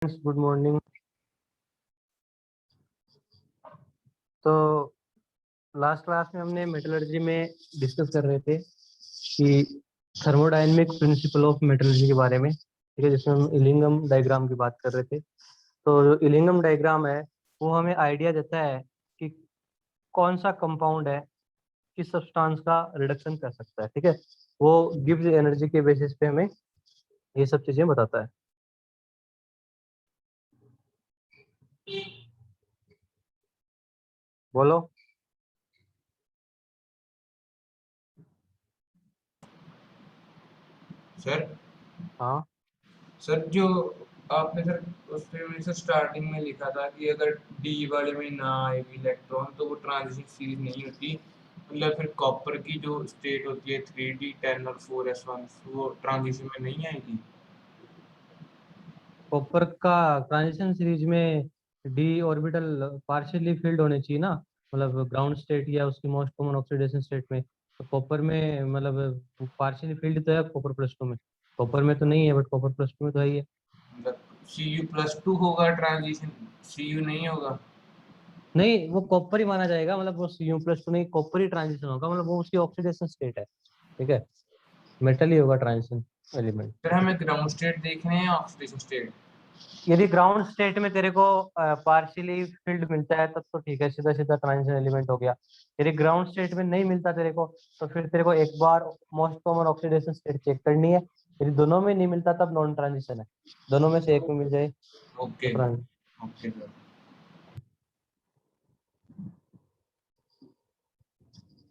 Good morning. तो last class में हमने मेटलर्जी में डिस्कस कर रहे थे कि थर्मोडायनेमिक प्रिंसिपल ऑफ मेटलर्जी के बारे में, ठीक है, जिसमें हम इलिंगम डायग्राम की बात कर रहे थे। तो जो इलिंगम डायग्राम है वो हमें आइडिया देता है कि कौन सा कंपाउंड है किस सब्सटेंस का रिडक्शन कर सकता है, ठीक है। वो गिव्स एनर्जी के बेसिस पे हमें ये सब चीजें बताता है। बोलो। सर हाँ सर जो आपने सर उसमें सर स्टार्टिंग में लिखा था कि अगर डी वाले में ना आए इलेक्ट्रॉन तो वो ट्रांजिशन सीरीज नहीं होती, मतलब फिर कॉपर की जो स्टेट होती है 3d10 और 4s1 वो ट्रांजिशन में नहीं आएगी। कॉपर का ट्रांजिशन सीरीज में डी ऑर्बिटल पार्शियली फिल्ड होने चाहिए ना, मतलब ग्राउंड स्टेट या उसकी मोस्ट कॉमन ऑक्सीडेशन स्टेट में। तो कॉपर में मतलब पार्शियली फिल्ड तो है कॉपर प्लस टू में, कॉपर में तो नहीं है बट कॉपर प्लस टू में तो है ही है। मतलब Cu+2 होगा ट्रांजिशन, Cu नहीं होगा। नहीं, वो कॉपर ही माना जाएगा, मतलब वो Cu प्लस टू नहीं, कॉपर ही ट्रांजिशन होगा, मतलब वो उसकी ऑक्सीडेशन स्टेट है, ठीक है। मेटल ही होगा ट्रांजिशन एलिमेंट। फिर हमें ग्राउंड स्टेट देखने हैं ऑक्सीडेशन स्टेट। यदि ग्राउंड स्टेट में तेरे को पार्शियली फील्ड मिलता है तब तो ठीक है, सीधा सीधा ट्रांजिशन एलिमेंट हो गया। यदि ग्राउंड स्टेट में नहीं मिलता तेरे को तो फिर तेरे को एक बार most common oxidation state check करनी है। यदि दोनों में नहीं मिलता तब नॉन ट्रांजिशन है, दोनों में से एक में मिल जाए तो ओके ट्रांजिशन। Okay sir.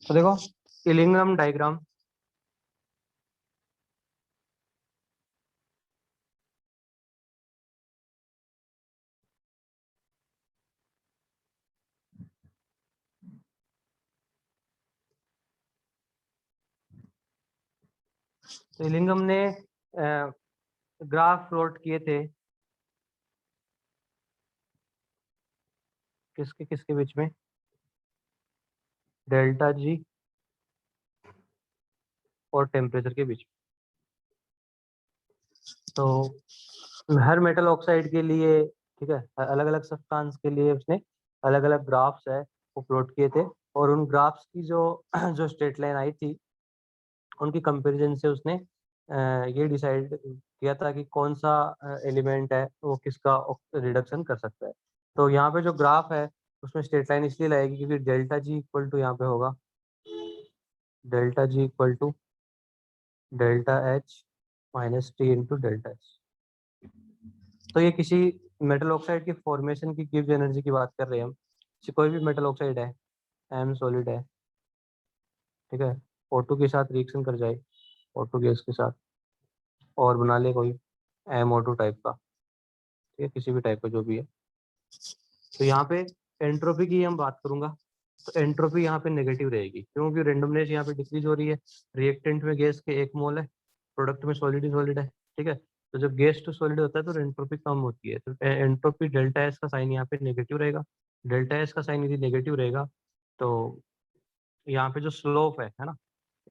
तो देखो इलिंगम डायग्राम। तो इलिंगम ने ग्राफ प्लॉट किए थे किसके किसके बीच में, डेल्टा जी और टेम्परेचर के बीच में। तो हर मेटल ऑक्साइड के लिए, ठीक है, अलग अलग सब्सटेंस के लिए उसने अलग अलग ग्राफ्स है वो प्लॉट किए थे। और उन ग्राफ्स की जो जो स्ट्रेट लाइन आई थी उनकी कंपैरिजन से उसने ये डिसाइड किया था कि कौन सा एलिमेंट है वो किसका रिडक्शन कर सकता है। तो यहाँ पे जो ग्राफ है उसमें स्ट्रेट लाइन इसलिए लगेगी क्योंकि डेल्टा जी इक्वल टू यहाँ पे होगा delta G equal to delta H minus T into delta H. तो ये किसी मेटल ऑक्साइड की फॉर्मेशन की गिव्स एनर्जी की बात कर रहे हैं हम। कोई भी मेटल ऑक्साइड है, एम सॉलिड है, ठीक है, O2 के साथ रिएक्शन कर जाए, O2 गैस के साथ, और बना ले कोई MO2 टाइप का, ठीक है, किसी भी टाइप का जो भी है। तो यहाँ पे एंट्रोपी की हम बात करूंगा तो एंट्रोपी यहाँ पे नेगेटिव रहेगी क्योंकि रेंडमनेस यहाँ पे डिक्रीज हो रही है। रिएक्टेंट में गैस के 1 मोल है, प्रोडक्ट में सॉलिड ही सॉलिड है, ठीक है। तो जब गैस टू सॉलिड होता है तो एंट्रोपी कम होती है, तो एंट्रोपी डेल्टा एस का साइन यहाँ पे नेगेटिव रहेगा। डेल्टा एस का साइन यदि नेगेटिव रहेगा तो यहाँ पे जो स्लोप है ना,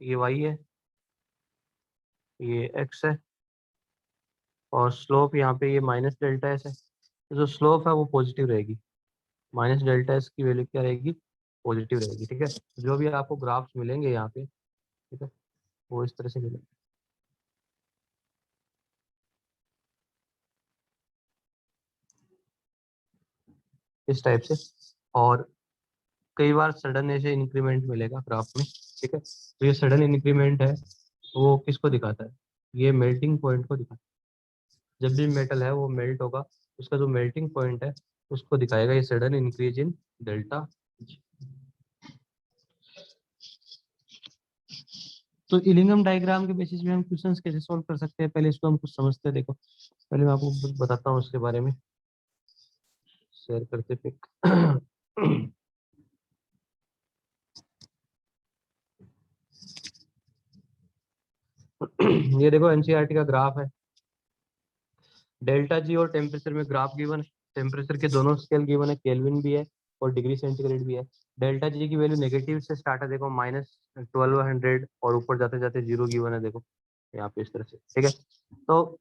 ये वाई है, ये एक्स है, और स्लोप यहाँ पे ये माइनस डेल्टा एस है। तो जो स्लोप है वो पॉजिटिव रहेगी, माइनस डेल्टा एस की वैल्यू क्या रहेगी, पॉजिटिव रहेगी, ठीक है। जो भी आपको ग्राफ्स मिलेंगे यहाँ पे, ठीक है, वो इस तरह से मिलेंगे, इस टाइप से। और कई बार सडन ऐसे इंक्रीमेंट मिलेगा ग्राफ में, ठीक है। तो ये सडन इंक्रीमेंट है वो किसको दिखाता है, ये मेल्टिंग पॉइंट को दिखाता है। जब भी मेटल है वो मेल्ट होगा, उसका जो मेल्टिंग पॉइंट है उसको दिखाएगा ये सडन इंक्रीज इन डेल्टा। तो इलिंगम डायग्राम के बेसिस में हम क्वेश्चंस कैसे सॉल्व कर सकते हैं, पहले इसको हम कुछ समझते हैं। देखो पहले मैं आपको कुछ बताता हूँ उसके बारे में, शेयर करते पिक। ये देखो एनसीईआरटी का ग्राफ है, डेल्टा जी और टेम्परेचर में ग्राफ गिवन है। टेम्परेचर के दोनों स्केल गिवन है, केल्विन भी है और डिग्री सेंटीग्रेड भी है। डेल्टा जी की वैल्यू नेगेटिव से स्टार्ट है, देखो -1200 और ऊपर जाते जाते जीरो गिवन है, देखो यहाँ पे इस तरह से, ठीक है। तो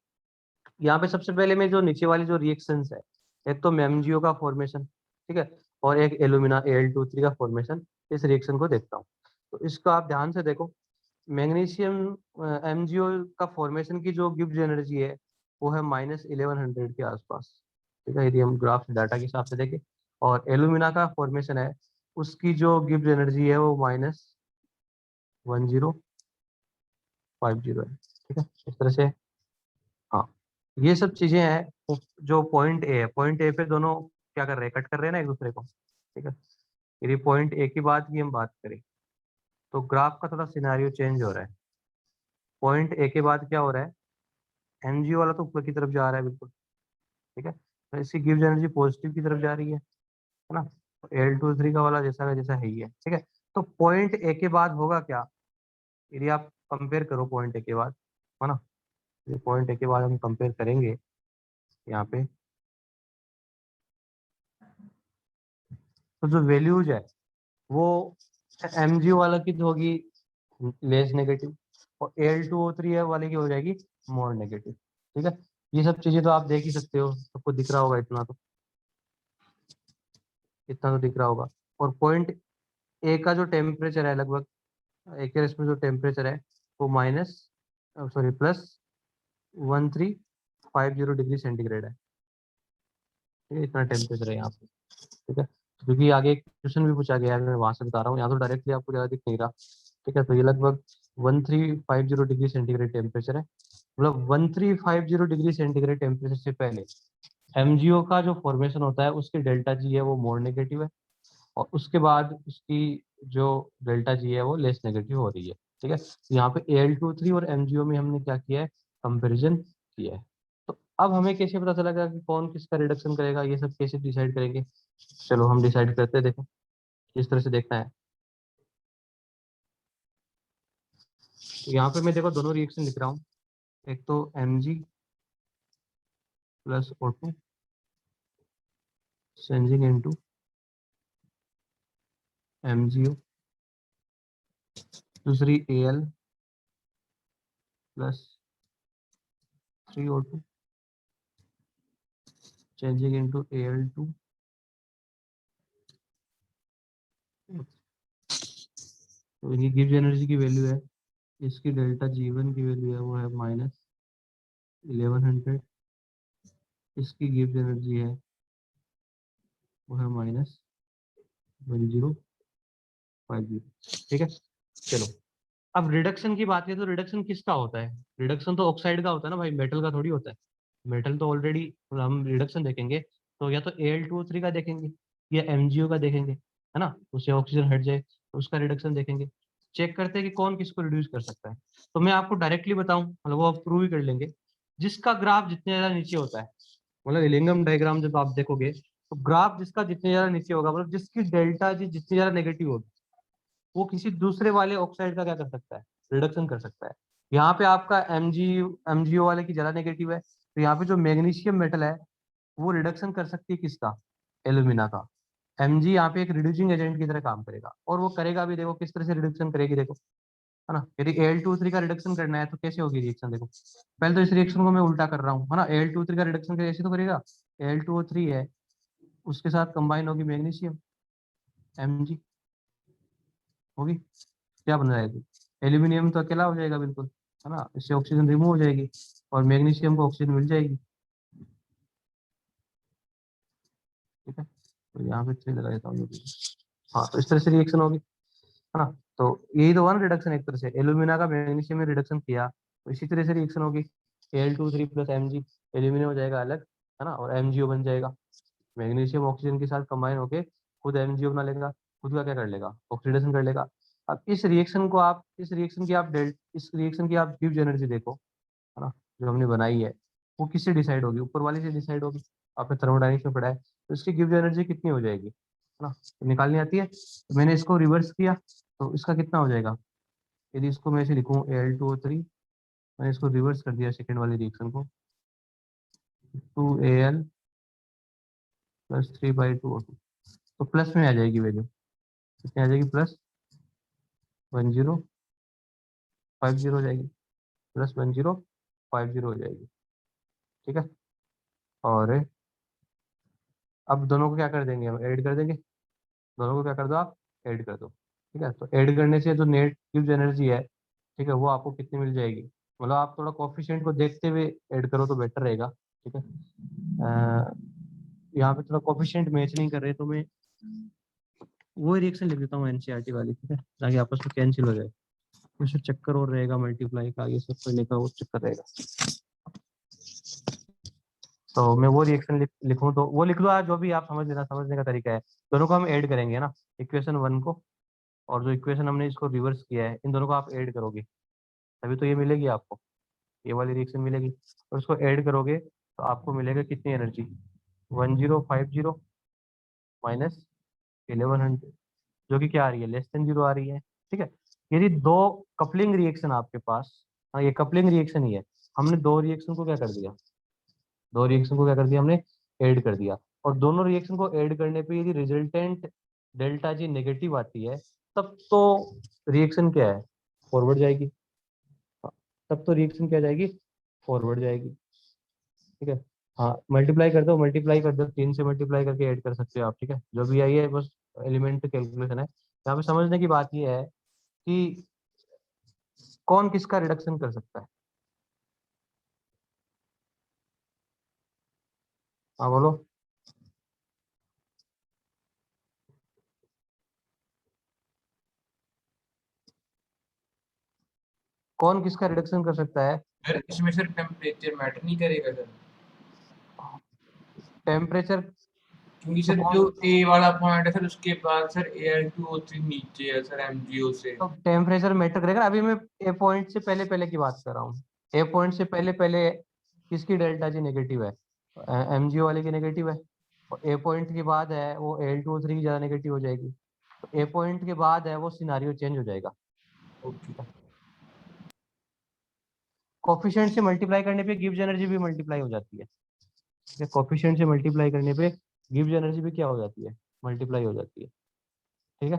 यहाँ पे सबसे पहले मैं जो नीचे वाली जो रिएक्शंस है, एक तो MgO का फॉर्मेशन, ठीक है, और एक एल्यूमिना Al2O3 का फॉर्मेशन, इस रिएक्शन को देखता हूँ। तो इसको आप ध्यान से देखो। मैग्नीशियम MgO का फॉर्मेशन की जो गिब्स एनर्जी है वो है -1100 के आसपास, ठीक है, यदि हम ग्राफ डाटा के हिसाब से देखें। और एल्यूमिना का फॉर्मेशन है, उसकी जो गिब्स एनर्जी है वो -1050 है, ठीक है, इस तरह से। हाँ, ये सब चीजें हैं। जो पॉइंट ए है, पॉइंट ए पे दोनों क्या कर रहे हैं, कट कर रहे हैं ना एक दूसरे को, ठीक है। यदि पॉइंट ए की बात की हम बात करें तो ग्राफ का थोड़ा सिनारियो चेंज हो रहा है। पॉइंट ए के बाद क्या हो रहा है, एनजीओ वाला तो ऊपर की तरफ जा रहा है बिल्कुल, ठीक है, तो इसकी गिव्स एनर्जी पॉजिटिव की तरफ जा रही है ना। Al2O3 का वाला जैसा का जैसा है ही है, ठीक है। तो पॉइंट ए के बाद होगा क्या, यदि आप कंपेयर करो पॉइंट ए के बाद, है ना, ये पॉइंट ए के बाद हम कंपेयर करेंगे यहाँ पे, तो जो वैल्यूज है वो MgO वाला की तो होगी लेस नेगेटिव, और Al2O3 है वाले की हो जाएगी मोर नेगेटिव, ठीक है। ये सब चीजें तो आप देख ही सकते हो, सबको दिख रहा होगा, इतना तो दिख रहा होगा। और पॉइंट ए का जो टेम्परेचर है लगभग, ए के रेस में जो टेम्परेचर है वो +1350 डिग्री सेंटीग्रेड है, ठीक है, इतना टेम्परेचर है यहाँ पे, ठीक है। क्योंकि आगे एक क्वेश्चन भी पूछा गया है, मैं वहां से बता रहा हूँ, यहाँ तो डायरेक्टली आपको ज्यादा दिख नहीं रहा, ठीक है। तो ये लगभग 1350 डिग्री टेम्परेचर है। मतलब 1350 डिग्री सेंटीग्रेड टेम्परेचर से पहले MgO का जो फॉर्मेशन होता है उसकी डेल्टा जी है वो मोर नेगेटिव है, और उसके बाद उसकी जो डेल्टा जी है वो लेस नेगेटिव हो रही है, ठीक है। यहाँ पे Al2O3 और MgO में हमने क्या किया है, कंपेरिजन किया है। तो अब हमें कैसे पता चलेगा कि कौन किसका रिडक्शन करेगा, ये सब कैसे डिसाइड करेंगे। चलो हम डिसाइड करते हैं, देखो किस तरह से देखना है। तो यहाँ पे मैं देखो दोनों रिएक्शन लिख रहा हूँ, एक तो Mg+O2 चेंजिंग इनटू MgO, दूसरी Al+3O2 चेंजिंग इनटू Al2। तो इनकी गिव्स एनर्जी की वैल्यू है, इसकी डेल्टा G1 की वैल्यू है वो है -1100, इसकी गिव्स एनर्जी है वो है -1050, ठीक है। चलो अब रिडक्शन की बात है, तो रिडक्शन किसका होता है, रिडक्शन तो ऑक्साइड का होता है ना भाई, मेटल का थोड़ी होता है। मेटल तो ऑलरेडी, हम रिडक्शन देखेंगे तो या तो Al2O3 का देखेंगे या MgO का देखेंगे, है ना, उससे ऑक्सीजन हट जाए तो उसका रिडक्शन देखेंगे। चेक करते हैं कि कौन किसको रिड्यूस कर सकता है। तो मैं आपको डायरेक्टली बताऊं, मतलब वो आप प्रूव ही कर लेंगे, जिसका ग्राफ जितने ज्यादा नीचे होता है, मतलब इलिंगम डायग्राम जब आप देखोगे तो ग्राफ जिसका जितने ज्यादा नीचे होगा, मतलब जिसकी डेल्टा जी जितनी ज्यादा नेगेटिव होगी, वो किसी दूसरे वाले ऑक्साइड का क्या कर सकता है, रिडक्शन कर सकता है। यहाँ पे आपका MgO वाले की ज्यादा नेगेटिव है, तो यहाँ पे जो मैग्नीशियम मेटल है वो रिडक्शन कर सकती है किसका, एल्यूमिना का। Mg यहाँ पे एक रिड्यूसिंग एजेंट की तरह काम करेगा, और वो करेगा भी, देखो किस तरह से रिडक्शन करेगी, देखो, है ना। यदि Al2O3 का रिडक्शन करना है तो कैसे होगी रिएक्शन, देखो पहले तो इस रिएक्शन को मैं उल्टा कर रहा हूँ, है ना। Al2O3 का रिडक्शन कैसे तो करेगा, Al2O3 है, उसके साथ कंबाइन होगी मैग्नीशियम, Mg होगी, क्या बन जाएगी, एल्यूमिनियम तो अकेला हो जाएगा बिल्कुल, है ना, इससे ऑक्सीजन रिमूव हो जाएगी और मैग्नीशियम को ऑक्सीजन मिल जाएगी, ठीक है। तो यहाँ पे 3 लगा देता हूँ। हाँ, तो इस तरह से रिएक्शन होगी, है ना। तो यही तो हुआ ना रिडक्शन, एक तरह से एल्यूमिना का मैग्नीशियम में रिडक्शन किया, तो इसी तरह से रिएक्शन होगी। Al2O3 + Mg, एल्यूमिनियम हो जाएगा अलग, है ना, और MgO बन जाएगा। मैग्नीशियम ऑक्सीजन के साथ कंबाइन होके खुद MgO बना लेगा, खुद का क्या कर लेगा, ऑक्सीडेशन कर लेगा। अब इस रिएक्शन की आप गिव्स एनर्जी देखो, है ना, जो हमने बनाई है वो किससे डिसाइड होगी, ऊपर वाले से डिसाइड होगी। आपने थर्मोडायनेमिक्स में पढ़ा है, तो इसकी गिव्स एनर्जी कितनी हो जाएगी, है ना, तो निकालनी आती है। तो मैंने इसको रिवर्स किया, तो इसका कितना हो जाएगा, यदि इसको मैं ऐसे लिखूँ Al2O3, मैंने इसको रिवर्स कर दिया सेकंड वाली रिएक्शन को, 2Al + 3/2O2, तो प्लस में आ जाएगी वैल्यू, कितनी आ जाएगी, +1050 हो जाएगी, +1050 हो जाएगी, ठीक है। और अब दोनों को क्या कर देंगे, हम ऐड कर देंगे। दोनों को क्या कर दो, आप ऐड कर दो। ठीक है, तो ऐड करने से जो नेट यूज एनर्जी है, ठीक है, वो आपको कितनी मिल जाएगी। मतलब आप थोड़ा कोफिशिएंट को देखते हुए ऐड करो तो बेटर रहेगा। ठीक है, यहाँ पे थोड़ा कोफिशिएंट मैच नहीं कर रहे, तो मैं वो रिएक्शन लिख देता हूँ एनसीईआरटी वाली। ठीक है, ताकि आपस में कैंसिल हो जाए। कुछ चक्कर और रहेगा मल्टीप्लाई का, ये सब करने का वो चक्कर रहेगा। तो मैं वो रिएक्शन लिखूं तो वो लिख दो आज, जो भी आप समझ लेना, समझने का तरीका है। दोनों को हम ऐड करेंगे ना, इक्वेशन 1 को, और जो इक्वेशन हमने इसको रिवर्स किया है, इन दोनों को आप ऐड करोगे तभी तो ये मिलेगी आपको, ये वाली रिएक्शन मिलेगी। और उसको ऐड करोगे तो आपको मिलेगा कितनी एनर्जी, 1050 माइनस 1100, जो कि क्या आ रही है, लेस देन 0 आ रही है। ठीक है, यदि दो कपलिंग रिएक्शन आपके पास, हाँ ये कपलिंग रिएक्शन ही है, हमने दो रिएक्शन को क्या कर दिया, दो रिएक्शन को क्या कर दिया हमने, ऐड कर दिया। और दोनों रिएक्शन को ऐड करने पे यदि रिजल्टेंट डेल्टा जी नेगेटिव आती है, तब तो रिएक्शन क्या है, फॉरवर्ड जाएगी। हाँ, तब तो रिएक्शन क्या जाएगी, फॉरवर्ड जाएगी। ठीक है, हाँ मल्टीप्लाई कर दो, मल्टीप्लाई कर दो, 3 से मल्टीप्लाई करके ऐड कर सकते हो आप। ठीक है, जो भी आई है बस एलिमेंट कैलकुलेशन है। यहाँ पे समझने की बात ये है कि कौन किसका रिडक्शन कर सकता है। हाँ बोलो, कौन किसका रिडक्शन कर सकता है। सर इसमें सर टेम्परेचर मैटर नहीं करेगा सर, टेम्परेचर क्योंकि तो सर जो कौन, ए वाला पॉइंट है सर उसके बाद सर Al2O3 नीचे है सर MgO से। तो टेम्परेचर मैटर करेगा। अभी मैं ए पॉइंट से पहले पहले की बात कर रहा हूँ। ए पॉइंट से पहले पहले किसकी डेल्टा जी नेगेटिव है, एमजीओ वाले की नेगेटिव है। और ए पॉइंट के बाद है वो Al2O3 की ज्यादा नेगेटिव हो जाएगी। तो ए पॉइंट के बाद है वो सिनारियो चेंज हो जाएगा। ओके। कोफिशिएंट से मल्टीप्लाई करने पे गिव्स एनर्जी भी मल्टीप्लाई हो जाती है। ठीक है, कोफिशिएंट से मल्टीप्लाई करने पे गिव्स एनर्जी भी क्या हो जाती है, मल्टीप्लाई हो जाती है। ठीक है,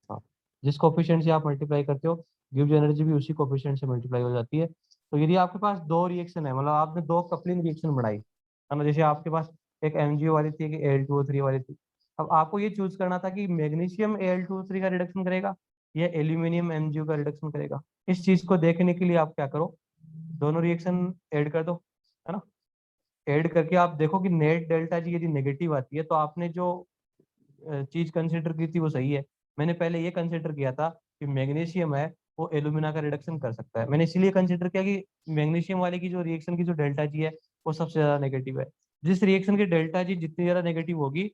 हाँ, जिस कोफिशिएंट से आप मल्टीप्लाई करते हो, गिव्स एनर्जी भी उसी कोफिशिएंट से मल्टीप्लाई हो जाती है। तो यदि आपके पास दो रिएक्शन है, मतलब आपने दो कपलिंग रिएक्शन बनाई है ना, जैसे आपके पास एक एमजीओ वाली थी, एक Al2O3 वाली थी। अब आपको ये चूज करना था कि मैग्नीशियम Al2O3 का रिडक्शन करेगा या एल्यूमिनियम एमजीओ का रिडक्शन करेगा। इस चीज को देखने के लिए आप क्या करो, दोनों रिएक्शन ऐड कर दो, है ना। ऐड करके आप देखो कि नेट डेल्टा जी यदि नेगेटिव आती है, तो आपने जो चीज कंसिडर की थी वो सही है। मैंने पहले ये कंसिडर किया था कि मैग्नीशियम है वो एल्यूमिना का रिडक्शन कर सकता है। मैंने इसीलिए कंसिडर किया कि मैग्नीशियम वाले की जो रिएक्शन की जो डेल्टा जी है वो सबसे ज्यादा नेगेटिव है। जिस रिएक्शन की डेल्टा जी जितनी ज्यादा नेगेटिव होगी,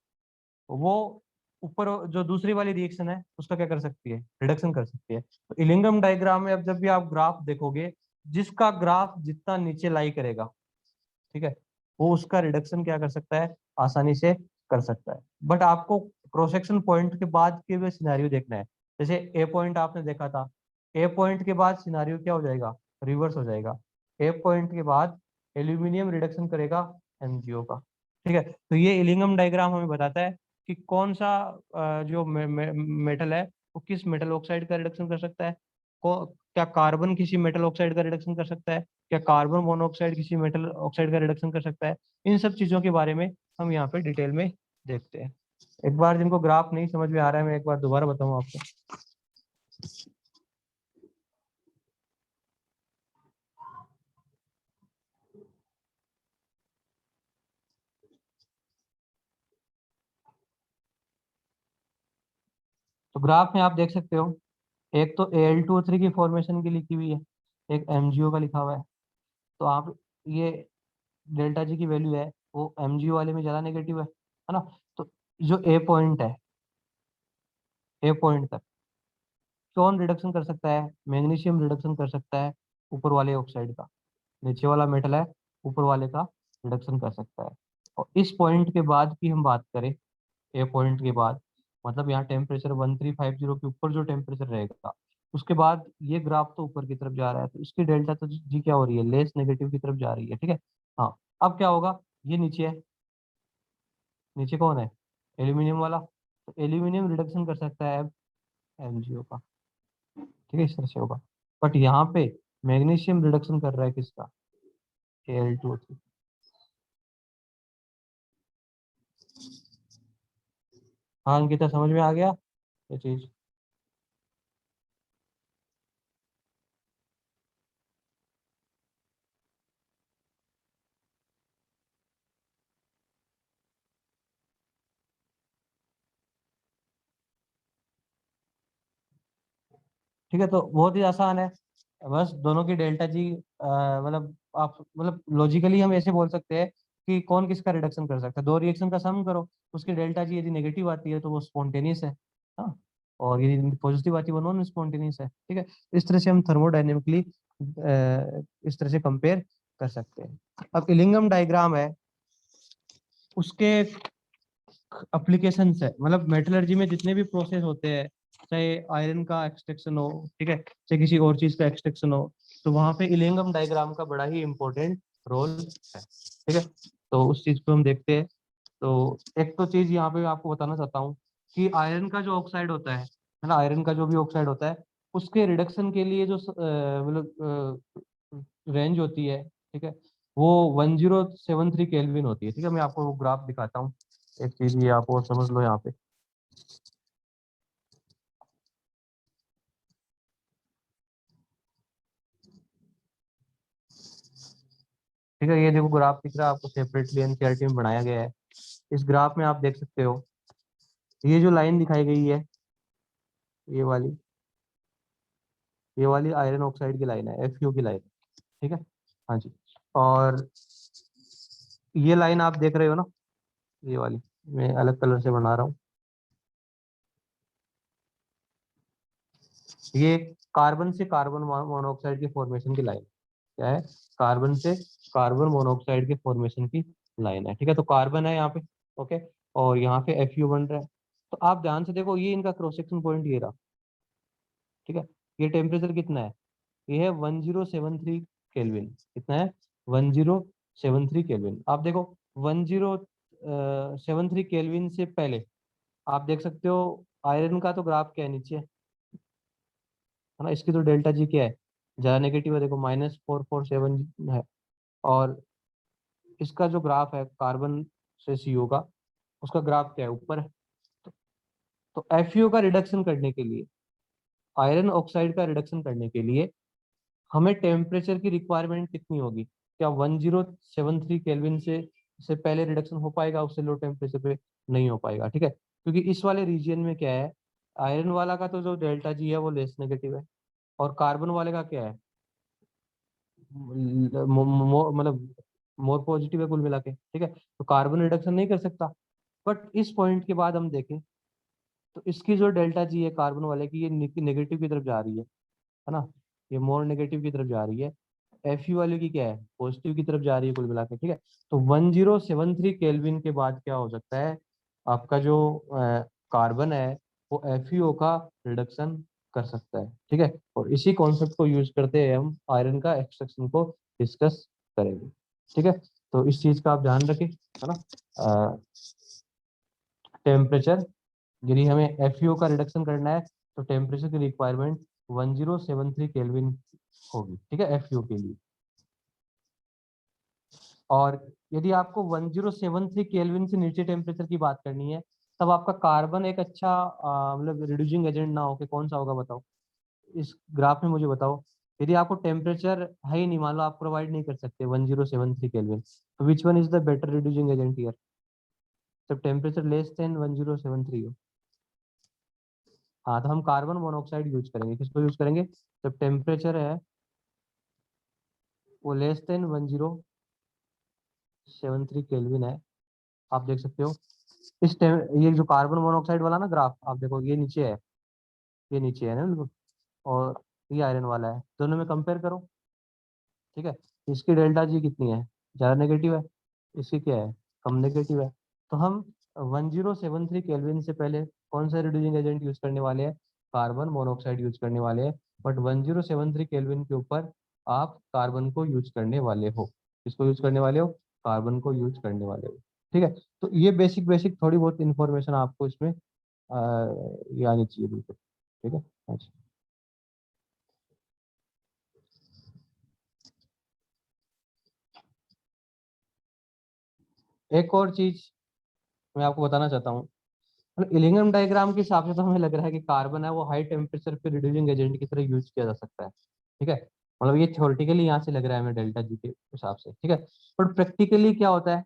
वो ऊपर जो दूसरी वाली रिएक्शन है उसका क्या कर सकती है, रिडक्शन कर सकती है। तो इलिंगम डायग्राम में अब जब भी आप ग्राफ देखोगे, जिसका ग्राफ जितना नीचे लाई करेगा, ठीक है, वो उसका रिडक्शन क्या कर सकता है, आसानी से कर सकता है। बट आपको क्रॉस सेक्शन पॉइंट के बाद के भी सिनारियो देखना है। जैसे ए पॉइंट आपने देखा था, ए पॉइंट के बाद सिनारियो क्या हो जाएगा, रिवर्स हो जाएगा। ए पॉइंट के बाद एल्यूमिनियम रिडक्शन करेगा एमजीओ का। ठीक है, तो ये इलिंगम डायग्राम हमें बताता है कि कौन सा जो मेटल है वो किस मेटल ऑक्साइड का रिडक्शन कर सकता है। क्या कार्बन किसी मेटल ऑक्साइड का रिडक्शन कर सकता है, क्या कार्बन मोनोऑक्साइड किसी मेटल ऑक्साइड का रिडक्शन कर सकता है। इन सब चीजों के बारे में हम यहाँ पे डिटेल में देखते हैं। एक बार जिनको ग्राफ नहीं समझ में आ रहा है, मैं एक बार दोबारा बताऊँ आपको। तो ग्राफ में आप देख सकते हो, एक तो Al2O3 की फॉर्मेशन की लिखी हुई है, एक MgO का लिखा हुआ है। तो आप ये डेल्टा जी की वैल्यू है वो MgO वाले में ज्यादा नेगेटिव है ना। तो जो ए पॉइंट है, ए पॉइंट तक कौन रिडक्शन कर सकता है, मैग्नीशियम रिडक्शन कर सकता है ऊपर वाले ऑक्साइड का। नीचे वाला मेटल है, ऊपर वाले का रिडक्शन कर सकता है। और इस पॉइंट के बाद की हम बात करें, ए पॉइंट के बाद, मतलब यहाँ टेम्परेचर 1350 के ऊपर जो टेम्परेचर रहेगा, उसके बाद ये ग्राफ तो ऊपर की तरफ जा रहा है, तो इसकी डेल्टा तो जी क्या हो रही है, लेस नेगेटिव की तरफ जा रही है। ठीक है, हाँ। अब क्या होगा, ये नीचे है, नीचे कौन है, एल्यूमिनियम वाला। तो एल्यूमिनियम रिडक्शन कर सकता है एमजीओ का। ठीक है, इस तरह से होगा। बट यहाँ पे मैग्नीशियम रिडक्शन कर रहा है किसका, Al2O3। हाँ अंकिता, समझ में आ गया ये चीज? ठीक है, तो बहुत ही आसान है। बस दोनों की डेल्टा जी, मतलब आप मतलब लॉजिकली हम ऐसे बोल सकते हैं कि कौन किसका रिडक्शन कर सकता है। दो रिएक्शन का सम करो, उसकी डेल्टा जी यदि नेगेटिव आती है तो वो स्पॉन्टेनियस है। हाँ, और यदि पॉजिटिव आती है वो नॉन स्पॉन्टेनियस है। ठीक है, इस तरह से हम थर्मोडाइनेमिकली इस तरह से कंपेयर कर सकते हैं। अब इलिंगम डायग्राम है, उसके एप्लीकेशंस है, मतलब मेटलर्जी में जितने भी प्रोसेस होते हैं, चाहे आयरन का एक्सट्रैक्शन हो, ठीक है, चाहे किसी और चीज का एक्सट्रैक्शन हो, तो वहां पे इलिंगम डायग्राम का बड़ा ही इंपॉर्टेंट रोल है। ठीक है, तो उस चीज को हम देखते हैं। तो एक तो चीज यहाँ पे आपको बताना चाहता हूँ कि आयरन का जो ऑक्साइड होता है ना, आयरन का जो भी ऑक्साइड होता है, उसके रिडक्शन के लिए जो मतलब रेंज होती है, ठीक है, वो 1073 केल्विन होती है। ठीक है, मैं आपको वो ग्राफ दिखाता हूँ, एक चीज ये आप और समझ लो यहाँ पे। ठीक है, ये देखो ग्राफ दिख रहा है आपको, सेपरेटली एनसीईआरटी में बनाया गया है। इस ग्राफ में आप देख सकते हो, ये जो लाइन दिखाई गई है, ये वाली, ये वाली आयरन ऑक्साइड की लाइन है, एफयू की लाइन। ठीक है, हाँ जी। और ये लाइन आप देख रहे हो ना, ये वाली मैं अलग कलर से बना रहा हूँ, ये कार्बन से कार्बन मोनोऑक्साइड के फॉर्मेशन की लाइन। क्या है? कार्बन से कार्बन मोनोऑक्साइड के फॉर्मेशन की लाइन है। ठीक है, तो कार्बन है यहाँ पे, ओके, और यहाँ पे एफयू बन रहा है। तो आप ध्यान से देखो, ये इनका क्रॉस सेक्शन पॉइंट ये रहा। ठीक है, ये टेम्परेचर कितना है? ये है 1073 केल्विन। कितना है? 1073 केल्विन। आप देखो 1073 केल्विन से पहले आप देख सकते हो आयरन का तो ग्राफ क्या है, नीचे है ना, इसकी तो डेल्टा जी क्या है, ज्यादा नेगेटिव है, देखो -447 है। और इसका जो ग्राफ है कार्बन से सीओ का, उसका ग्राफ क्या है, ऊपर है। तो, तो एफईओ का रिडक्शन करने के लिए, आयरन ऑक्साइड का रिडक्शन करने के लिए हमें टेम्परेचर की रिक्वायरमेंट कितनी होगी? क्या 1073 केल्विन से पहले रिडक्शन हो पाएगा? उससे लो टेम्परेचर पे नहीं हो पाएगा। ठीक है, क्योंकि इस वाले रीजियन में क्या है, आयरन वाला का तो जो डेल्टा जी है वो लेस नेगेटिव है, और कार्बन वाले का क्या है, मतलब मोर पॉजिटिव है कुल मिला के। ठीक है, तो कार्बन रिडक्शन नहीं कर सकता। बट इस पॉइंट के बाद हम देखें तो इसकी जो डेल्टा जी है कार्बन वाले की, ये नेगेटिव की तरफ जा रही है ना, ये मोर नेगेटिव की तरफ जा रही है। एफ यू वाले की क्या है, पॉजिटिव की तरफ जा रही है कुल मिला के। ठीक है, तो 1073 केल्विन के बाद क्या हो सकता है, आपका जो कार्बन है वो एफ का रिडक्शन कर सकता है। ठीक है, और इसी कॉन्सेप्ट को यूज करते हैं हम आयरन का एक्सट्रैक्शन को डिस्कस करेंगे। ठीक है, तो इस चीज का आप ध्यान रखें, है ना। टेम्परेचर, यदि हमें एफ का रिडक्शन करना है तो टेम्परेचर की रिक्वायरमेंट 1073 केल्विन होगी। ठीक है, एफ के लिए। और यदि आपको 1073 केल्विन से नीचे टेम्परेचर की बात करनी है, तब आपका कार्बन एक अच्छा मतलब रिड्यूसिंग एजेंट ना हो के कौन सा होगा बताओ? इस ग्राफ में मुझे बताओ, यदि आपको टेम्परेचर है ही नहीं, मान लो आप प्रोवाइड नहीं कर सकते 1073 केल्विन, तो which one is the better reducing agent here? जब टेम्परेचर लेस देन 1073 हो। हाँ, तो हम कार्बन मोनोऑक्साइड यूज करेंगे। किसको यूज करेंगे? जब टेम्परेचर है वो लेस देन 1073 केल्विन है। आप देख सकते हो ये जो कार्बन मोनोऑक्साइड वाला ना ग्राफ, आप देखो ये नीचे है, ये नीचे है ना बिल्कुल, और ये आयरन वाला है, दोनों में कंपेयर करो। ठीक है, इसकी डेल्टा जी कितनी है, ज़्यादा नेगेटिव है, इसकी क्या है, कम नेगेटिव है। तो हम 1073 केल्विन से पहले कौन सा रिड्यूसिंग एजेंट यूज करने वाले हैं? कार्बन मोनोऑक्साइड यूज करने वाले हैं। बट 1073 केल्विन के ऊपर आप कार्बन को यूज करने वाले हो। किसको यूज करने वाले हो? कार्बन को यूज करने वाले हो। ठीक है, तो ये बेसिक बेसिक थोड़ी बहुत इंफॉर्मेशन आपको इसमें ये आनी चाहिए बिल्कुल। ठीक है, अच्छा। एक और चीज मैं आपको बताना चाहता हूँ मतलब इलिंगम डायग्राम के हिसाब से तो हमें लग रहा है कि कार्बन है वो हाई टेम्परेचर पे रिड्यूसिंग एजेंट की तरह यूज किया जा सकता है, ठीक है। मतलब ये थ्योरेटिकली यहाँ से लग रहा है हमें डेल्टा जी के हिसाब से, ठीक है। बट प्रैक्टिकली क्या होता है,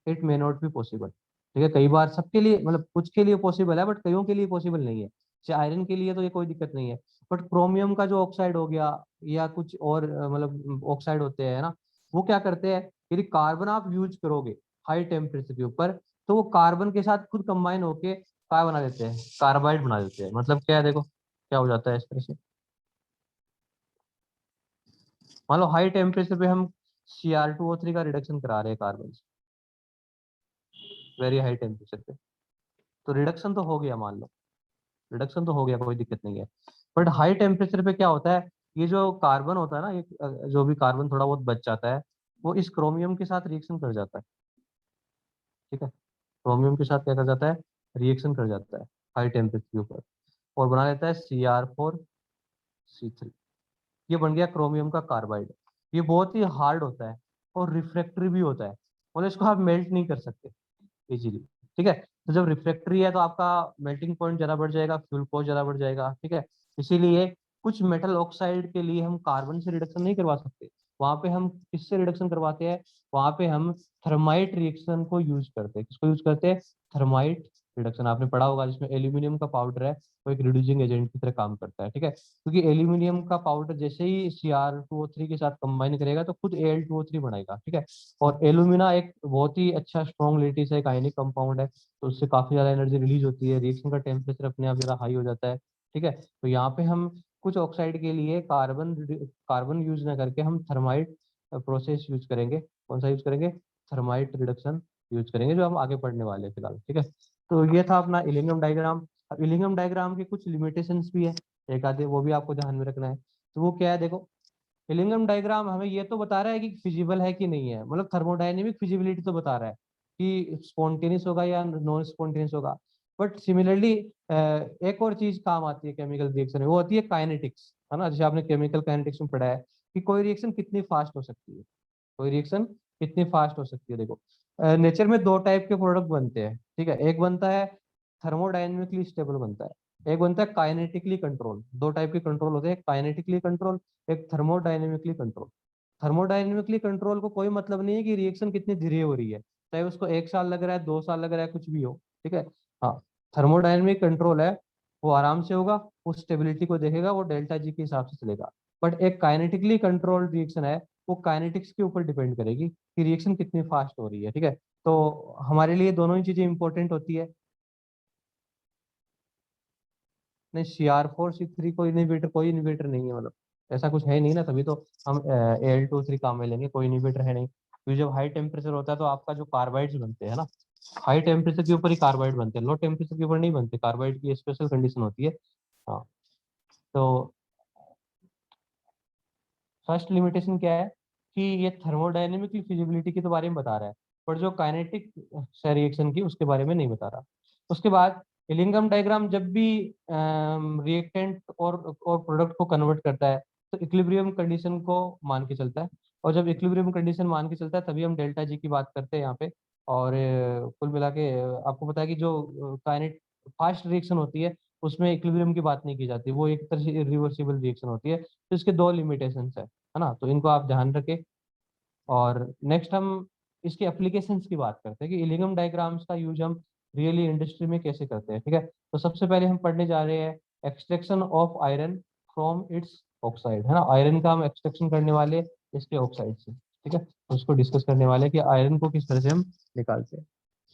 it may not be possible, ठीक है। कई बार सबके लिए, मतलब कुछ के लिए पॉसिबल है, बट कईयों के लिए पॉसिबल नहीं है। जैसे आयरन के लिए तो ये कोई दिक्कत नहीं है, बट क्रोमियम का जो ऑक्साइड हो गया या कुछ और मतलब ऑक्साइड होते हैं ना, वो क्या करते हैं, यदि कार्बन आप यूज करोगे हाई टेम्परेचर के ऊपर, तो वो कार्बन के साथ खुद कंबाइन होके क्या बना देते हैं, कार्बाइड बना देते हैं। मतलब क्या है, देखो क्या हो जाता है इस तरह से। मान लो हाई टेम्परेचर पे हम Cr2O3 का रिडक्शन करा रहे हैं कार्बन से, वेरी हाई टेम्परेचर पे, तो रिडक्शन तो हो गया, मान लो रिडक्शन तो हो गया, कोई दिक्कत नहीं है। बट हाई टेम्परेचर पे क्या होता है, ये जो कार्बन होता है ना, ये जो भी कार्बन थोड़ा बहुत बच जाता है, वो इस क्रोमियम के साथ रिएक्शन कर जाता है, ठीक है। क्रोमियम के साथ क्या कर जाता है, रिएक्शन कर जाता है हाई टेम्परेचर के ऊपर, और बना लेता है Cr4C3। ये बन गया क्रोमियम का कार्बाइड। ये बहुत ही हार्ड होता है और रिफ्रैक्टरी भी होता है, मतलब इसको आप मेल्ट नहीं कर सकते इजीली, ठीक है। तो जब रिफ्रैक्टरी है तो आपका मेल्टिंग पॉइंट ज्यादा बढ़ जाएगा, फ्यूल कॉस्ट ज्यादा बढ़ जाएगा, ठीक है। इसीलिए कुछ मेटल ऑक्साइड के लिए हम कार्बन से रिडक्शन नहीं करवा सकते, वहां पे हम किससे रिडक्शन करवाते हैं, वहां पे हम थर्माइट रिएक्शन को यूज करते हैं। किसको यूज करते हैं, थर्माइट रिडक्शन, आपने पढ़ा होगा, जिसमें एल्यूमिनियम का पाउडर है, वो एक रिड्यूसिंग एजेंट की तरह काम करता है, ठीक है। क्योंकि एल्यूमिनियम का पाउडर जैसे ही Cr2O3 के साथ कंबाइन करेगा तो खुद Al2O3 बनाएगा, ठीक है। और एलुमिना एक बहुत ही अच्छा स्ट्रॉन्ग लेटिस है, एक आयनिक कंपाउंड है, तो उससे काफी ज्यादा एनर्जी रिलीज होती है, रिएक्शन का टेम्परेचर अपने आप ज्यादा हाई हो जाता है, ठीक है। तो यहाँ पे हम कुछ ऑक्साइड के लिए कार्बन कार्बन यूज ना करके हम थर्माइट प्रोसेस यूज करेंगे। कौन सा यूज करेंगे, थर्माइट रिडक्शन यूज करेंगे, जो हम आगे पढ़ने वाले हैं फिलहाल, ठीक है। तो ये था अपना इलिंगम डायग्राम। अब इलिंगम डायग्राम के कुछ लिमिटेशंस भी है, एक आधे वो भी आपको ध्यान में रखना है। तो वो क्या है, देखो हिलिंगम डायग्राम हमें ये तो बता रहा है कि फिजिबल है कि नहीं है, मतलब थर्मोडायनेमिक फिजिबिलिटी तो बता रहा है कि स्पॉन्टेनियस होगा या नॉन स्पॉन्टेनियस होगा। बट सिमिलरली एक और चीज काम आती है केमिकल रिएक्शन में, वो होती है काइनेटिक्स, है ना। जैसे आपने केमिकल काइनेटिक्स में पढ़ा है कि कोई रिएक्शन कितनी फास्ट हो सकती है, कोई रिएक्शन कितनी फास्ट हो सकती है। देखो नेचर में दो टाइप के प्रोडक्ट बनते हैं, ठीक है। एक बनता है थर्मोडायनेमिकली स्टेबल बनता है, एक बनता है काइनेटिकली कंट्रोल। दो टाइप के कंट्रोल होते हैं, काइनेटिकली कंट्रोल, एक थर्मोडायनेमिकली कंट्रोल। थर्मोडायनेमिकली कंट्रोल को कोई मतलब नहीं है कि रिएक्शन कितनी धीरे हो रही है, चाहे उसको 1 साल लग रहा है, 2 साल लग रहा है, कुछ भी हो, ठीक है। हाँ, थर्मोडायनेमिक कंट्रोल है, वो आराम से होगा, वो स्टेबिलिटी को देखेगा, वो डेल्टा जी के हिसाब से चलेगा। बट एक काइनेटिकली कंट्रोल्ड रिएक्शन है, वो काइनेटिक्स के ऊपर डिपेंड करेगी कि रिएक्शन कितनी फास्ट हो रही है, ठीक है। तो हमारे लिए दोनों ही चीजें इंपॉर्टेंट होती है। नहीं, Cr4C3 कोई इन्हिबिटर नहीं है, मतलब ऐसा कुछ है नहीं ना, तभी तो हम Al2O3 काम में लेंगे, कोई इन्हिबिटर है नहीं। क्योंकि जब हाई टेम्परेचर होता है तो आपका जो कार्बाइड्स बनते हैं ना, हाई टेम्परेचर के ऊपर ही कार्बाइड बनते हैं, लो टेम्परेचर के ऊपर नहीं बनते, कार्बाइड की स्पेशल कंडीशन होती है। हाँ, तो फर्स्ट लिमिटेशन क्या है कि ये थर्मोडायनेमिकली फिजिबिलिटी के तो बारे में बता रहा है, पर जो काइनेटिक रिएक्शन की उसके बारे में नहीं बता रहा। उसके बाद इलिंगम डायग्राम जब भी रिएक्टेंट और प्रोडक्ट को कन्वर्ट करता है तो इक्विलिब्रियम कंडीशन को मान के चलता है, और जब इक्विलिब्रियम कंडीशन मान के चलता है तभी हम डेल्टा जी की बात करते हैं यहाँ पे। और कुल मिला के आपको पता है कि जो काइनेट फास्ट रिएक्शन होती है उसमें इक्विलिब्रियम की बात नहीं की जाती, वो एक तरह से इरिवर्सिबल रिएक्शन होती है, तो इसके दो लिमिटेशंस है ना, तो इनको आप ध्यान रखें। और नेक्स्ट हम इसके एप्लीकेशंस की बात करते हैं कि इलिंगम डायग्राम्स का यूज हम रियली इंडस्ट्री में कैसे करते हैं, ठीक है। तो सबसे पहले हम पढ़ने जा रहे हैं extraction of iron from its oxide, है ना। आयरन का हम एक्सट्रैक्शन करने वाले इसके ऑक्साइड से, ठीक है। उसको डिस्कस करने वाले हैं कि आयरन को किस तरह से हम निकालते हैं।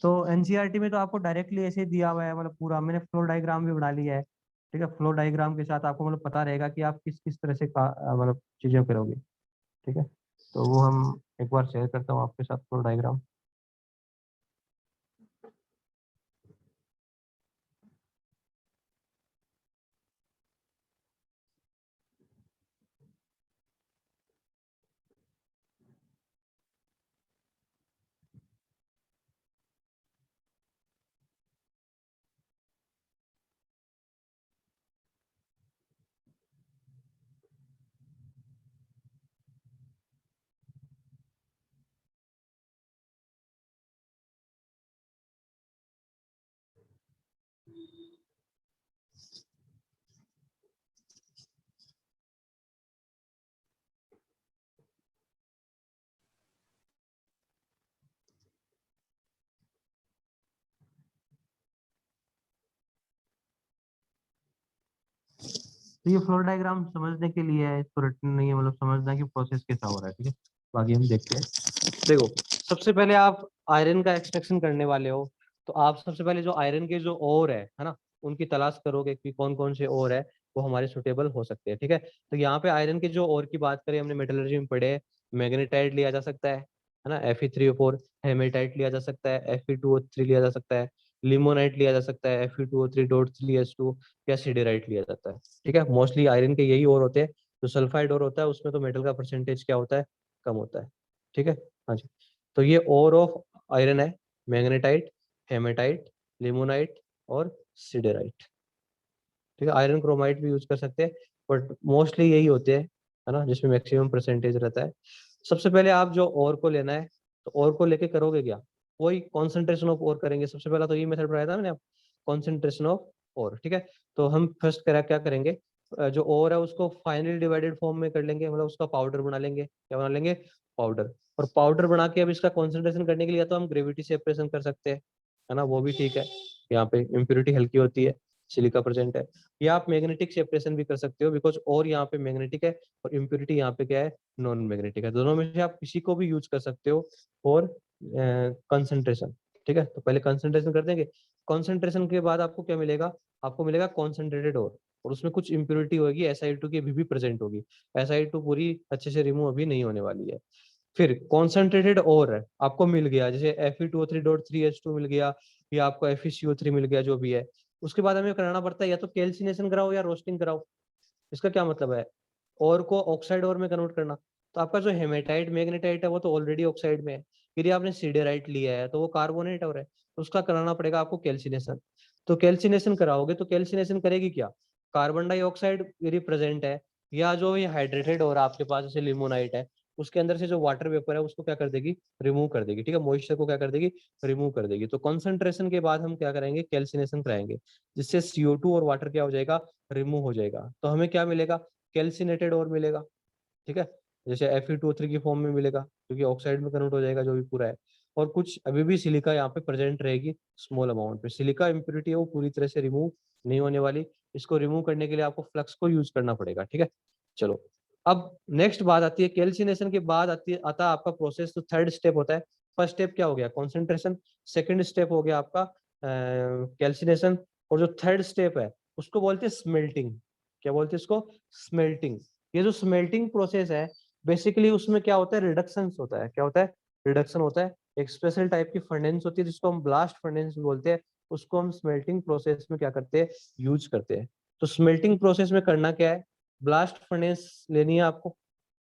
तो एनसीईआरटी में तो आपको डायरेक्टली ऐसे ही दिया हुआ है, मतलब पूरा मैंने फ्लो डायग्राम भी बना लिया है, ठीक है। फ्लो डायग्राम के साथ आपको मतलब पता रहेगा कि आप किस किस तरह से मतलब चीजें करोगे, ठीक है। तो वो हम एक बार शेयर करता हूँ आपके साथ फ्लो डायग्राम। तो ये फ्लो डायग्राम समझने के लिए है, इसको रटना नहीं है, मतलब समझना कि प्रोसेस कैसा हो रहा है, ठीक है। बाकी हम देखते हैं। देखो, सबसे पहले आप आयरन का एक्सट्रैक्शन करने वाले हो, तो आप सबसे पहले जो आयरन के जो ओर है ना, उनकी तलाश करोगे कि कौन कौन से ओर है वो हमारे सुटेबल हो सकते हैं, ठीक है। तो यहाँ पे आयरन के जो ओर की बात करें, हमने मेटलर्जी में पढ़े, मैग्नेटाइट लिया जा सकता है ना, Fe3O4, हेमेटाइट लिया जा सकता है, Fe2O3 लिया जा सकता है, लिमोनाइट लिया जा सकता है, Fe2O3.3S2, या सिडेराइट लिया जाता है, ठीक है। मोस्टली आयरन के यही ओर होते हैं। जो सल्फाइड ओर होता है उसमें तो मेटल का परसेंटेज क्या होता है, कम होता है, ठीक है। हाँ जी। तो ये ओर ऑफ आयरन है, मैग्नेटाइट, हेमेटाइट, लिमोनाइट और सिडेराइट, ठीक है। आयरन क्रोमाइट भी यूज कर सकते हैं, बट मोस्टली यही होते हैं, है ना, जिसमें मैक्सिमम परसेंटेज रहता है। सबसे पहले आप जो ओर को लेना है, तो ओर को लेके करोगे क्या, वही कॉन्सेंट्रेशन ऑफ ओर करेंगे। सबसे पहला तो ये मेथड पढ़ाया था मैंने, कॉन्सेंट्रेशन ऑफ ओर, ठीक है। तो हम फर्स्ट करा क्या करेंगे, जो ओर है उसको फाइनली डिवाइडेड फॉर्म में कर लेंगे, मतलब उसका पाउडर बना लेंगे। क्या बना लेंगे, पाउडर। और पाउडर बना के अब इसका कॉन्सेंट्रेशन करने के लिए तो हम ग्रेविटी सेपरेशन कर सकते हैं, है ना, वो भी ठीक है। यहाँ पे इम्प्योरिटी हल्की होती है, सिलिका प्रेजेंट है। या आप मैग्नेटिक सेपरेशन भी कर सकते हो, बिकॉज और यहाँ पे मैग्नेटिक है और इम्प्योरिटी यहाँ पे क्या है, नॉन मैग्नेटिक है। दोनों में से आप किसी को भी यूज कर सकते हो और कंसंट्रेशन, ठीक है। तो पहले कंसंट्रेशन कर देंगे, कंसंट्रेशन के बाद आपको क्या मिलेगा, आपको मिलेगा कॉन्सेंट्रेटेड और उसमें कुछ इम्प्योरिटी होगी, SiO2 की अभी भी प्रेजेंट होगी। SiO2 पूरी अच्छे से रिमूव अभी नहीं होने वाली है। फिर कॉन्सेंट्रेटेड और है, आपको मिल गया, जैसे Fe2O3.3H2 मिल गया, या आपको FeCO3 मिल गया, जो भी है। उसके बाद हमें कराना पड़ता है या तो कैल्सिनेशन कराओ या रोस्टिंग कराओ। इसका क्या मतलब है, और को ऑक्साइड और में कन्वर्ट करना। तो आपका जो हेमेटाइट मैग्नेटाइट है वो तो ऑलरेडी ऑक्साइड में है, फिर आपने सिडेराइट लिया है तो वो कार्बोनेट हो रहा है, तो उसका कराना पड़ेगा आपको कैल्सिनेशन। तो कैल्सिनेशन कराओगे तो कैल्सिनेशन करेगी क्या, कार्बन डाइऑक्साइड यदि प्रेजेंट है, या जो ये हाइड्रेटेड और आपके पास जैसे लिमोनाइट है, उसके अंदर से जो वाटर वेपर है उसको क्या कर देगी, रिमूव कर देगी, ठीक है। मॉइस्चर को क्या कर देगी, रिमूव कर देगी। तो कॉन्सेंट्रेशन के बाद हम क्या करेंगे, कैल्सिनेशन कराएंगे, जिससे CO2 और वाटर क्या हो जाएगा, रिमूव हो जाएगा। तो हमें क्या मिलेगा, कैल्सिनेटेड और मिलेगा, ठीक है। जैसे Fe2O3 की फॉर्म में मिलेगा, क्योंकि ऑक्साइड में कन्वर्ट हो जाएगा जो भी पूरा है। और कुछ अभी भी सिलिका यहाँ पे प्रेजेंट रहेगी स्मॉल अमाउंट पे। सिलिका इम्प्योरिटी है वो पूरी तरह से रिमूव नहीं होने वाली। इसको रिमूव करने के लिए आपको फ्लक्स को यूज करना पड़ेगा, ठीक है। चलो, अब नेक्स्ट बात आती है कैल्सिनेशन के बाद आता है आपका प्रोसेस। तो थर्ड स्टेप होता है, फर्स्ट स्टेप क्या हो गया, कॉन्सेंट्रेशन। सेकेंड स्टेप हो गया आपका कैल्सिनेशन। और जो थर्ड स्टेप है उसको बोलते हैं स्मेल्टिंग। क्या बोलते हैं इसको, स्मेल्टिंग। ये जो स्मेल्टिंग प्रोसेस है, बेसिकली उसमें क्या होता है, रिडक्शन होता है। क्या होता है, रिडक्शन होता है। एक स्पेशल टाइप की फर्नेंस होती है जिसको हम ब्लास्ट फर्नेंस बोलते हैं, उसको हम स्मेल्टिंग प्रोसेस में क्या करते हैं, यूज करते हैं। तो स्मेल्टिंग प्रोसेस में करना क्या है, ब्लास्ट फर्नेंस लेनी है आपको,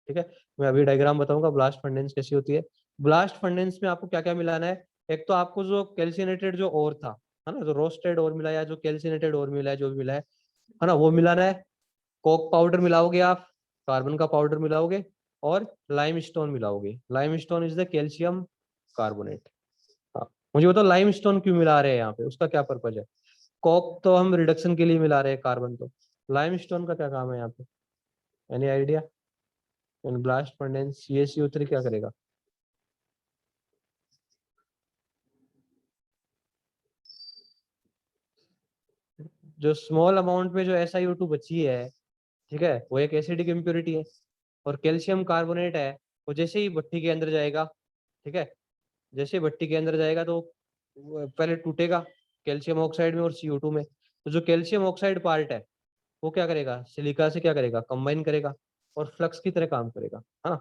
ठीक है। मैं अभी डायग्राम बताऊंगा ब्लास्ट फर्नेंस कैसी होती है। ब्लास्ट फर्नेंस में आपको क्या क्या मिलाना है, एक तो आपको जो कैल्सिनेटेड जो ओर था, है ना, जो रोस्टेड ओर मिला या जो कैल्सिनेटेड ओर मिला है, जो भी मिला है ना, वो मिलाना है। कोक पाउडर मिलाओगे आप, कार्बन का पाउडर मिलाओगे, और लाइम स्टोन मिलाओगे। Limestone is the calcium carbonate. हाँ, मुझे बताओ लाइम स्टोन क्यों मिला रहे हैं यहाँ पे, उसका क्या पर्पज है। कोक तो हम रिडक्शन के लिए मिला रहे हैं, कार्बन तो। लाइम स्टोन का क्या काम है यहाँ पे, any idea. In blast furnace CaCO3 क्या करेगा, जो स्मॉल अमाउंट में जो SiO2 बची है, ठीक है, वो एक एसिडिक इम्प्योरिटी है। और कैल्शियम कार्बोनेट है, वो जैसे ही भट्टी के अंदर जाएगा, ठीक है, जैसे भट्टी के अंदर जाएगा तो वो पहले टूटेगा कैल्शियम ऑक्साइड में और CO2 में। तो जो कैल्शियम ऑक्साइड पार्ट है वो क्या करेगा, सिलिका से क्या करेगा, कंबाइन करेगा और फ्लक्स की तरह काम करेगा, है ना।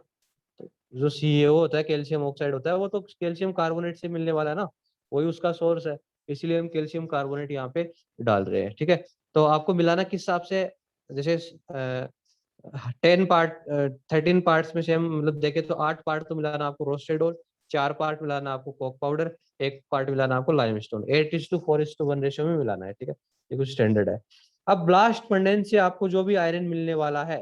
तो जो CaO होता है, कैल्शियम ऑक्साइड होता है, वो तो कैल्शियम कार्बोनेट से मिलने वाला है ना, वही उसका सोर्स है। इसलिए हम कैल्शियम कार्बोनेट यहाँ पे डाल रहे हैं, ठीक है। तो आपको मिलाना किस हिसाब से, जैसे 13 पार्ट्स में से हम मतलब देखें तो 8 पार्ट तो मिलाना आपको रोस्टेड और 4 पार्ट मिलाना आपको कोक पाउडर, 1 पार्ट मिलाना आपको लाइमस्टोन। 8:4:1 रेशियो में मिलाना है, ठीक है। ये कुछ स्टैंडर्ड है। अब ब्लास्ट फर्नेस से आपको जो भी आयरन मिलने वाला है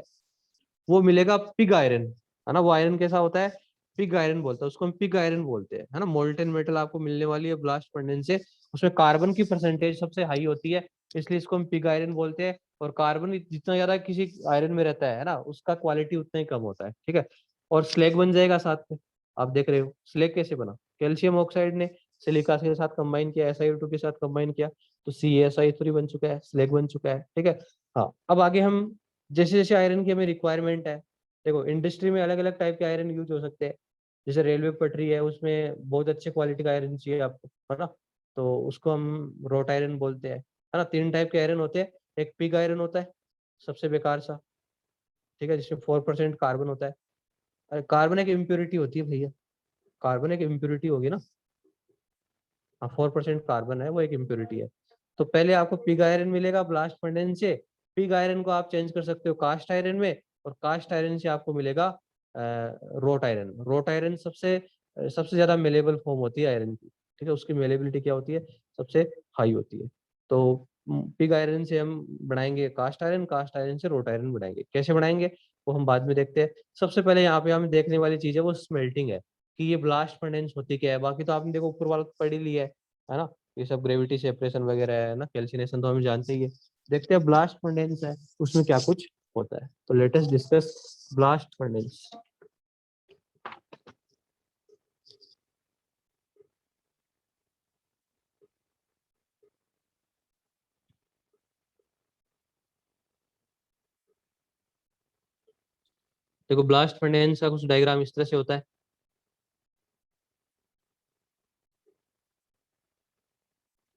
वो मिलेगा पिग आयरन, है ना। वो आयरन कैसा होता है, पिग आयरन बोलता है, उसको हम पिग आयरन बोलते हैं, है ना। मोल्टेन मेटल आपको मिलने वाली है ब्लास्ट फर्नेस से, उसमें कार्बन की परसेंटेज सबसे हाई होती है, इसलिए इसको हम पिग आयरन बोलते हैं। और कार्बन जितना ज्यादा किसी आयरन में रहता है ना, उसका क्वालिटी उतना ही कम होता है, ठीक है। और स्लैग बन जाएगा साथ में। आप देख रहे हो स्लैग कैसे बना, कैल्शियम ऑक्साइड ने सिलिका के साथ कंबाइन किया, SiO2 के साथ कंबाइन किया, तो CaSi3 बन चुका है, स्लैग बन चुका है, ठीक है। हाँ, अब आगे हम जैसे जैसे आयरन की हमें रिक्वायरमेंट है, देखो इंडस्ट्री में अलग अलग टाइप के आयरन यूज हो सकते हैं। जैसे रेलवे पटरी है, उसमें बहुत अच्छे क्वालिटी का आयरन चाहिए आपको, है ना, तो उसको हम रोट आयरन बोलते हैं, है ना। 3 टाइप के आयरन होते हैं, एक पिग आयरन होता है, सबसे बेकार सा, ठीक है, जिसमें 4% कार्बन होता है। अरे कार्बन एक इम्प्योरिटी होती है भैया, कार्बन एक इम्प्योरिटी होगी ना। हाँ, 4% कार्बन है, वो एक इम्प्योरिटी है। तो पहले आपको पिग आयरन मिलेगा ब्लास्ट फर्नेस से, पिग आयरन को आप चेंज कर सकते हो कास्ट आयरन में, और कास्ट आयरन से आपको मिलेगा रोट आयरन। रोट आयरन सबसे सबसे ज्यादा मेलेबल फॉर्म होती है आयरन की, ठीक है, उसकी मेलेबिलिटी क्या होती है, सबसे हाई होती है। तो पिग आयरन से हम बनाएंगे कास्ट आयरन, कास्ट आयरन से रोट आयरन बनाएंगे। कैसे बनाएंगे वो हम बाद में देखते हैं। सबसे पहले यहाँ पे हमें देखने वाली चीज है वो स्मेल्टिंग है, कि ये ब्लास्ट फर्नेस होती क्या है। बाकी तो आपने देखो ऊपर वाला तो पढ़ ही लिया है ना, ये सब ग्रेविटी सेपरेशन वगैरह है ना, कैल्सिनेशन तो हम जानते ही है। देखते हैं ब्लास्ट फर्नेस है उसमें क्या कुछ होता है। तो लेटेस्ट डिस्कस ब्लास्ट फर्नेस। देखो ब्लास्ट फर्नेस का कुछ डायग्राम इस तरह से होता है।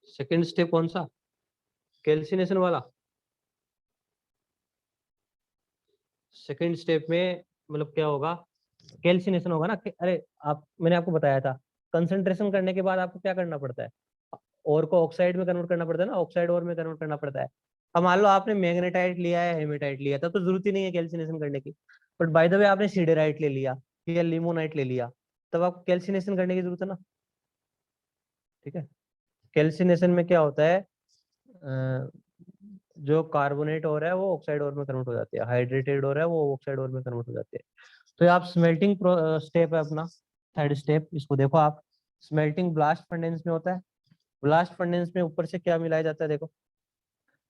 सेकंड स्टेप कौन सा, कैल्सिनेशन वाला। सेकंड स्टेप में मतलब क्या होगा, कैल्सिनेशन होगा ना अरे आप, मैंने आपको बताया था, कंसंट्रेशन करने के बाद आपको क्या करना पड़ता है, और को ऑक्साइड में कन्वर्ट करना पड़ता है ना, ऑक्साइड और में कन्वर्ट करना पड़ता है। अब मान लो आपने मैग्नेटाइट लिया है, हेमेटाइट लिया, तब तो जरूरत ही नहीं है कैल्सिनेशन करने की। बट बाय द वे आपने सीडेराइट ले लिया या लिमोनाइट ले लिया, तब आपको कैल्सिनेशन करने की जरूरत है ना, ठीक है। कैल्सिनेशन में क्या होता है, जो कार्बोनेट हो रहा है वो ऑक्साइड और में कन्वर्ट हो जाती है, हाइड्रेटेड हो रहा है वो ऑक्साइड और में कन्वर्ट हो जाती है। तो ये आप स्मेल्टिंग स्टेप है अपना, थर्ड स्टेप, इसको देखो आप। स्मेल्टिंग ब्लास्ट फर्नेस में होता है। ब्लास्ट फर्नेस में ऊपर से क्या मिलाया जाता है, देखो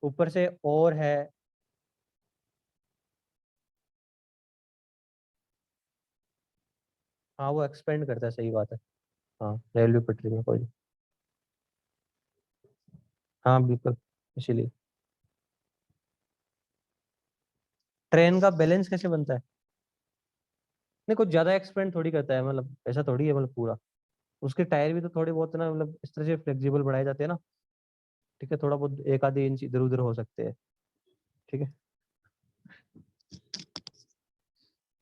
ऊपर से और है, हाँ वो एक्सपेंड करता है, सही बात है। हाँ रेलवे पटरी में कोई, हाँ बिल्कुल, इसीलिए ट्रेन का बैलेंस कैसे बनता है, नहीं कुछ ज्यादा एक्सपेंड थोड़ी करता है, मतलब ऐसा थोड़ी है, मतलब पूरा। उसके टायर भी तो थोड़े बहुत ना, मतलब इस तरह से फ्लेक्सिबल बनाए जाते हैं ना, ठीक है, थोड़ा बहुत एक आधी इंच इधर उधर हो सकते हैं, ठीक है।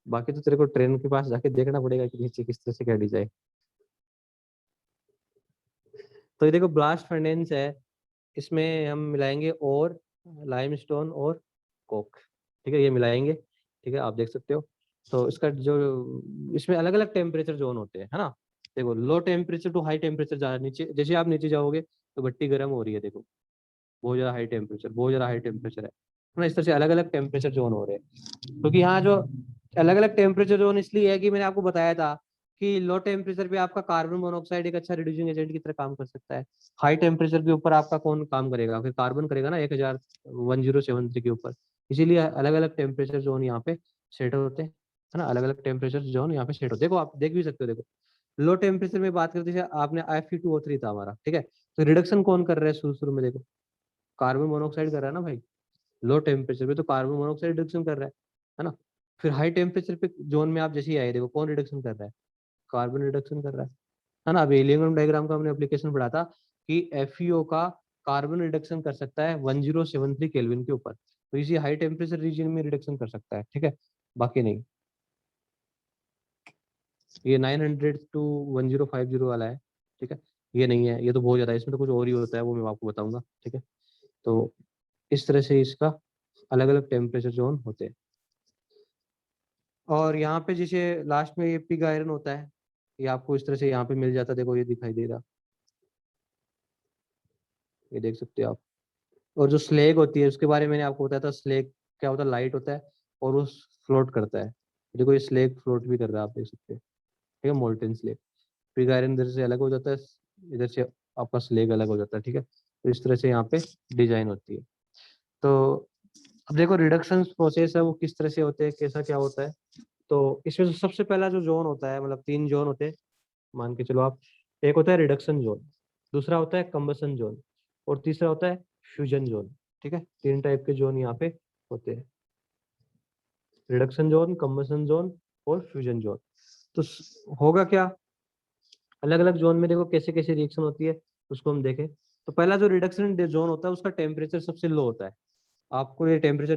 बाकी तो तेरे को ट्रेन के पास जाके देखना पड़ेगा कि नीचे किस तरह से क्या डिजाइन। तो ये देखो ब्लास्ट फर्नेस है, इसमें हम मिलाएंगे और लाइमस्टोन और कोक, ठीक है, ये मिलाएंगे, ठीक है, आप देख सकते हो। तो इसका जो, इसमें अलग अलग टेम्परेचर जोन होते हैं, है ना। देखो लो टेम्परेचर टू हाई टेम्परेचर, ज्यादा नीचे जैसे आप नीचे जाओगे तो भट्टी गर्म हो रही है, देखो बहुत ज्यादा हाई टेम्परेचर, बहुत ज्यादा हाई टेम्परेचर है ना। इस तरह से अलग अलग टेम्परेचर जोन हो रहे हैं, क्योंकि यहाँ जो अलग अलग टेम्परेचर जोन इसलिए है कि मैंने आपको बताया था कि लो टेम्परेचर पे आपका कार्बन मोनोऑक्साइड एक अच्छा रिड्यूसिंग एजेंट की तरह काम कर सकता है। हाई टेम्परेचर के ऊपर आपका कौन काम करेगा, फिर कार्बन करेगा ना, 1073 के ऊपर। इसीलिए अलग अलग टेम्परेचर जोन यहाँ पे सेट होते हैं, है ना, अलग अलग टेम्परेचर जोन यहाँ पे सेट होते हैं। देखो आप देख भी सकते हो, देखो लो टेम्परेचर में बात करते थे आपने, Fe2O3 था हमारा, ठीक है। तो रिडक्शन कौन कर रहा है शुरू शुरू में, देखो कार्बन मोनोऑक्साइड कर रहा है ना भाई, लो टेम्परेचर पे तो कार्बन मोनोऑक्साइड रिडक्शन कर रहा है ना। फिर हाई टेम्परेचर पे जोन में आप जैसे ही आए, देखो कौन रिडक्शन कर रहा है, कार्बन रिडक्शन कर रहा है ना। अब एलियन डायग्राम का हमने एप्लीकेशन पढ़ा था कि FeO का कार्बन रिडक्शन कर सकता है 1073 केल्विन के ऊपर, तो इसी हाई टेम्परेचर रीजन में रिडक्शन कर सकता है, ठीक है, बाकी नहीं। ये 900 टू 1050 वाला है, ठीक है, ये नहीं है, ये तो बहुत ज्यादा है, इसमें तो कुछ और ही होता है, वो मैं आपको बताऊंगा, ठीक है। तो इस तरह से इसका अलग अलग टेम्परेचर जोन होते हैं। और यहाँ पे जैसे लास्ट में ये पिग आयरन होता है, ये आपको इस तरह से यहाँ पे मिल जाता है, देखो ये दिखाई दे रहा, ये देख सकते हो आप। और जो स्लेग होती है उसके बारे में मैंने आपको बताया था, स्लेग क्या होता है, लाइट होता है और वो फ्लोट करता है। देखो ये स्लेग फ्लोट भी कर रहा है, आप देख सकते हैं। ठीक है, मोल्टेन स्लेग। पिग आयरन इधर से अलग हो जाता है, इधर से आपका स्लेग अलग हो जाता है, ठीक है। तो इस तरह से यहाँ पे डिजाइन होती है। तो अब देखो रिडक्शन प्रोसेस है वो किस तरह से होते हैं, कैसा क्या होता है। तो इसमें जो सबसे पहला जो जोन होता है, मतलब 3 जोन होते हैं मान के चलो आप। एक होता है रिडक्शन जोन, दूसरा होता है कंबसन जोन, और तीसरा होता है फ्यूजन जोन। ठीक है, 3 टाइप के जोन यहाँ पे होते हैं, रिडक्शन जोन, कंबसन जोन और फ्यूजन जोन। तो होगा क्या, अलग अलग जोन में देखो कैसे कैसे रिएक्शन होती है, उसको हम देखें। तो पहला जो रिडक्शन जोन होता है उसका टेम्परेचर सबसे लो होता है। आपको ये टेम्परेचर